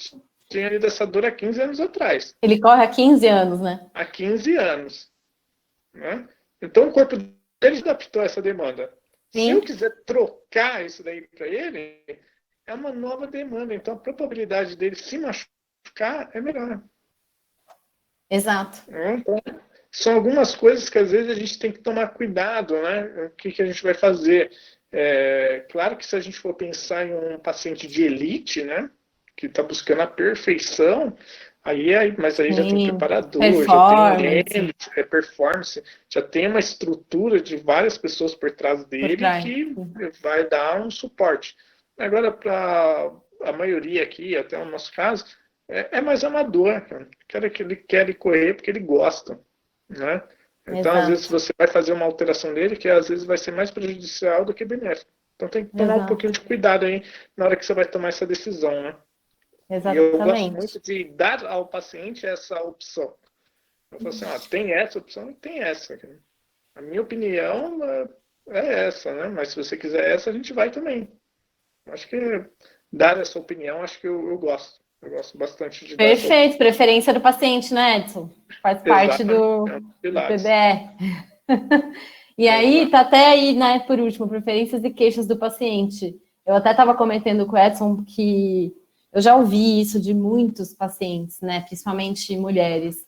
tinha ido essa dor há 15 anos atrás.
Ele corre há 15 anos, né?
Há 15 anos. Né? Então o corpo dele se adaptou a essa demanda.
Sim.
Se eu quiser trocar isso daí para ele, é uma nova demanda. Então a probabilidade dele se machucar é melhor.
Exato.
Então, são algumas coisas que às vezes a gente tem que tomar cuidado, né? O que a gente vai fazer? Claro que se a gente for pensar em um paciente de elite, né? Que está buscando a perfeição, mas aí já tem preparador, já tem performance, já tem uma estrutura de várias pessoas por trás dele que vai dar um suporte. Agora, para a maioria aqui, até no nosso caso, é mais amador, cara. Ele quer correr porque ele gosta, né? Então, às vezes, você vai fazer uma alteração dele que às vezes vai ser mais prejudicial do que benéfico. Então, tem que tomar um pouquinho de cuidado aí na hora que você vai tomar essa decisão, né?
Exatamente.
E eu gosto muito de dar ao paciente essa opção. Eu falo assim, tem essa opção e tem essa. A minha opinião é essa, né? Mas se você quiser essa, a gente vai também. Acho que dar essa opinião, acho que eu gosto. Eu gosto bastante de
Perfeito, preferência do paciente, né, Edson? Faz parte do PBE. E aí, tá até aí, né, por último, preferências e queixas do paciente. Eu até estava comentando com o Edson que eu já ouvi isso de muitos pacientes, né, principalmente mulheres,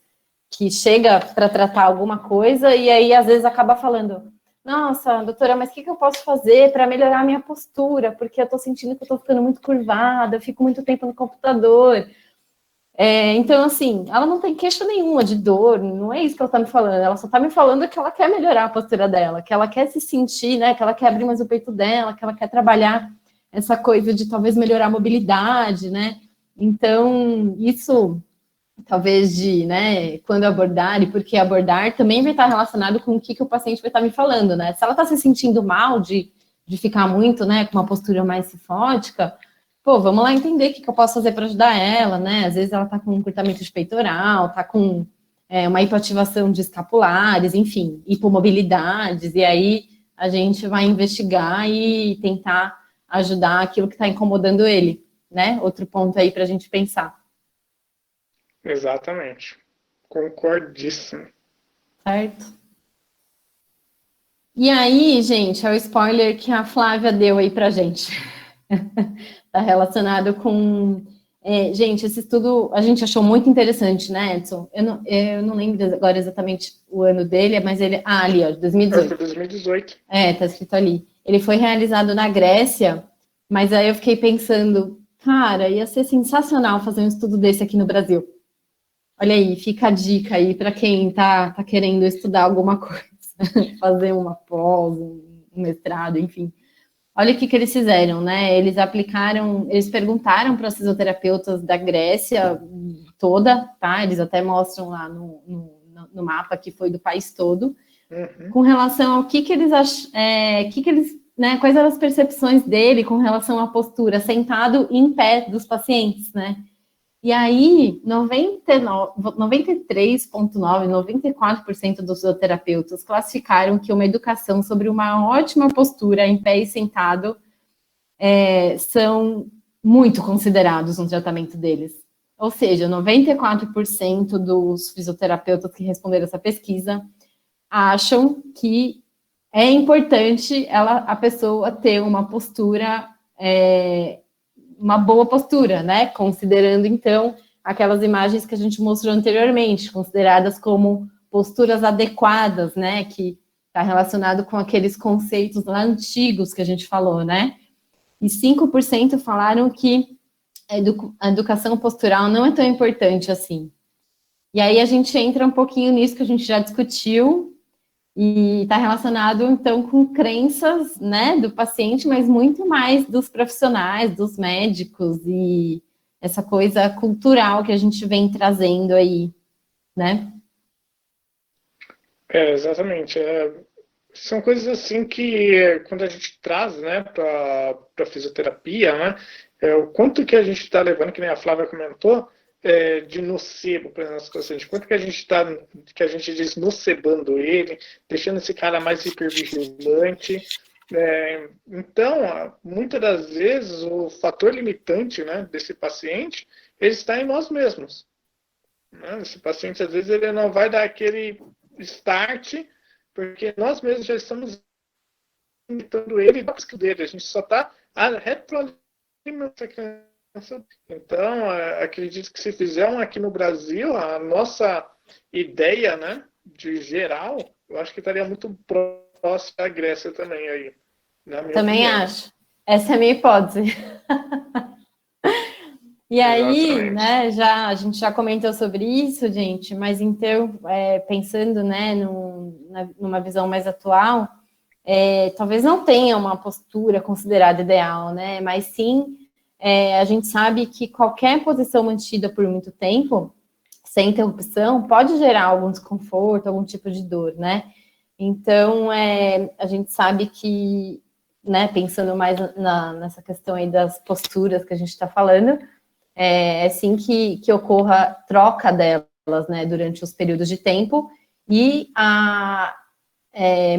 que chega para tratar alguma coisa e aí, às vezes, acaba falando, nossa, doutora, mas o que eu posso fazer para melhorar a minha postura? Porque eu estou sentindo que eu estou ficando muito curvada, eu fico muito tempo no computador. Então, assim, ela não tem queixa nenhuma de dor, não é isso que ela está me falando, ela só está me falando que ela quer melhorar a postura dela, que ela quer se sentir, né, que ela quer abrir mais o peito dela, que ela quer trabalhar essa coisa de talvez melhorar a mobilidade, né? Então, isso, talvez né, quando abordar e por que abordar, também vai estar relacionado com o que o paciente vai estar me falando, né? Se ela está se sentindo mal de ficar muito, né, com uma postura mais cifótica, vamos lá entender o que eu posso fazer para ajudar ela, né? Às vezes ela está com um encurtamento de peitoral, está com uma hipoativação de escapulares, enfim, hipomobilidades, e aí a gente vai investigar e tentar ajudar aquilo que está incomodando ele, né? Outro ponto aí para a gente pensar.
Exatamente. Concordíssimo.
Certo? E aí, gente, é o spoiler que a Flávia deu aí pra gente. Está relacionado com... gente, esse estudo a gente achou muito interessante, né, Edson? Eu não lembro agora exatamente o ano dele, mas ele... ali, ó, 2018.
Foi 2018.
Tá escrito ali. Ele foi realizado na Grécia, mas aí eu fiquei pensando, cara, ia ser sensacional fazer um estudo desse aqui no Brasil. Olha aí, fica a dica aí para quem tá querendo estudar alguma coisa, fazer uma pós, um mestrado, enfim. Olha o que eles fizeram, né? Eles perguntaram para os fisioterapeutas da Grécia toda, tá? Eles até mostram lá no mapa que foi do país todo, com relação ao que eles né? Quais eram as percepções dele com relação à postura sentado e em pé dos pacientes, né? E aí, 93,9%, 94% dos fisioterapeutas classificaram que uma educação sobre uma ótima postura em pé e sentado são muito considerados no tratamento deles. Ou seja, 94% dos fisioterapeutas que responderam essa pesquisa acham que é importante a pessoa ter uma postura... uma boa postura, né? Considerando, então, aquelas imagens que a gente mostrou anteriormente, consideradas como posturas adequadas, né? Que está relacionado com aqueles conceitos lá antigos que a gente falou, né? E 5% falaram que a educação postural não é tão importante assim. E aí a gente entra um pouquinho nisso que a gente já discutiu, e está relacionado, então, com crenças, né, do paciente, mas muito mais dos profissionais, dos médicos, e essa coisa cultural que a gente vem trazendo aí, né?
Exatamente. São coisas assim que, quando a gente traz, né, para a fisioterapia, né, o quanto que a gente está levando, que nem a Flávia comentou, de nocebo para os nossos pacientes, quanto que a gente está, que a gente diz, nocebando ele, deixando esse cara mais hipervigilante. Então, muitas das vezes, o fator limitante, né, desse paciente, ele está em nós mesmos. Né? Esse paciente, às vezes, ele não vai dar aquele start, porque nós mesmos já estamos limitando ele dele, a gente só está retroalimentando essa criança. Então, acredito que se fizer um aqui no Brasil, a nossa ideia, né, de geral, eu acho que estaria muito próximo da Grécia também aí.
Também opinião. Acho. Essa é a minha hipótese. E aí, né, a gente já comentou sobre isso, gente, mas então, pensando, né, numa visão mais atual, talvez não tenha uma postura considerada ideal, né, mas sim, a gente sabe que qualquer posição mantida por muito tempo, sem interrupção, pode gerar algum desconforto, algum tipo de dor, né? Então, a gente sabe que, né, pensando mais nessa questão aí das posturas que a gente está falando, assim que ocorra troca delas, né, durante os períodos de tempo, e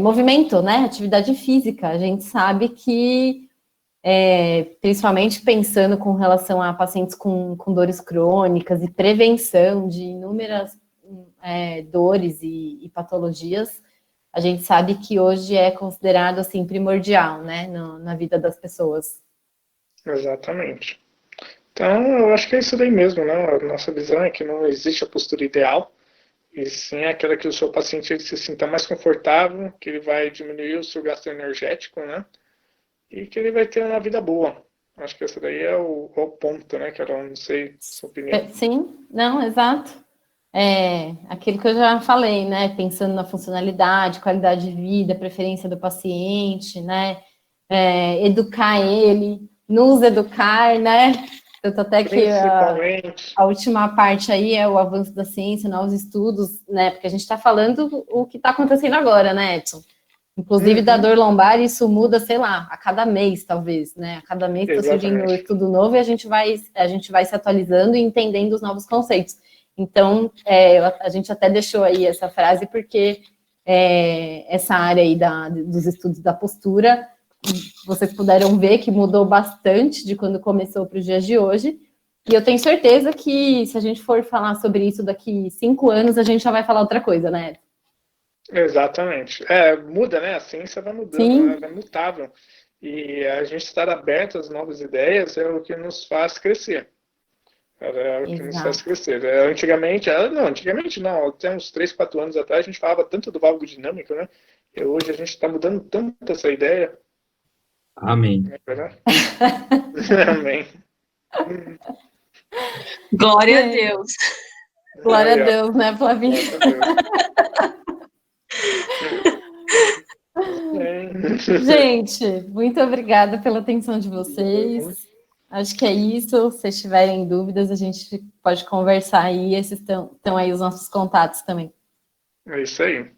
movimento, né, atividade física. A gente sabe que, principalmente pensando com relação a pacientes com dores crônicas e prevenção de inúmeras dores e patologias, a gente sabe que hoje é considerado, assim, primordial, né, na vida das pessoas.
Exatamente. Então, eu acho que é isso daí mesmo, né? A nossa visão é que não existe a postura ideal, e sim é aquela que o seu paciente se sinta mais confortável, que ele vai diminuir o seu gasto energético, né? E que ele vai ter uma vida boa. Acho que esse daí é o ponto, né, Carol? Não sei a sua opinião.
Sim, não, exato. Aquilo que eu já falei, né? Pensando na funcionalidade, qualidade de vida, preferência do paciente, né? Educar ele, nos educar, né? Tanto até que a última parte aí é o avanço da ciência, novos estudos, né? Porque a gente está falando o que está acontecendo agora, né, Edson? Inclusive, da dor lombar, isso muda, sei lá, a cada mês, talvez, né? A cada mês está surgindo um estudo novo e a gente vai se atualizando e entendendo os novos conceitos. Então, a gente até deixou aí essa frase porque essa área aí dos estudos da postura, vocês puderam ver que mudou bastante de quando começou para os dias de hoje. E eu tenho certeza que se a gente for falar sobre isso daqui 5 anos, a gente já vai falar outra coisa, né?
Exatamente. Muda, né? A ciência vai mudando, né? É mutável. E a gente estar aberto às novas ideias é o que nos faz crescer. É o que nos faz crescer. Antigamente não, até uns 3, 4 anos atrás, a gente falava tanto do valgo dinâmico, né? E hoje a gente está mudando tanto essa ideia.
Amém.
É verdade? Amém.
Glória a Deus.
Glória a Deus, né, Flavinha? Gente, muito obrigada pela atenção de vocês. Acho que é isso. Se vocês tiverem dúvidas, a gente pode conversar aí. Esses estão aí os nossos contatos também.
É isso aí.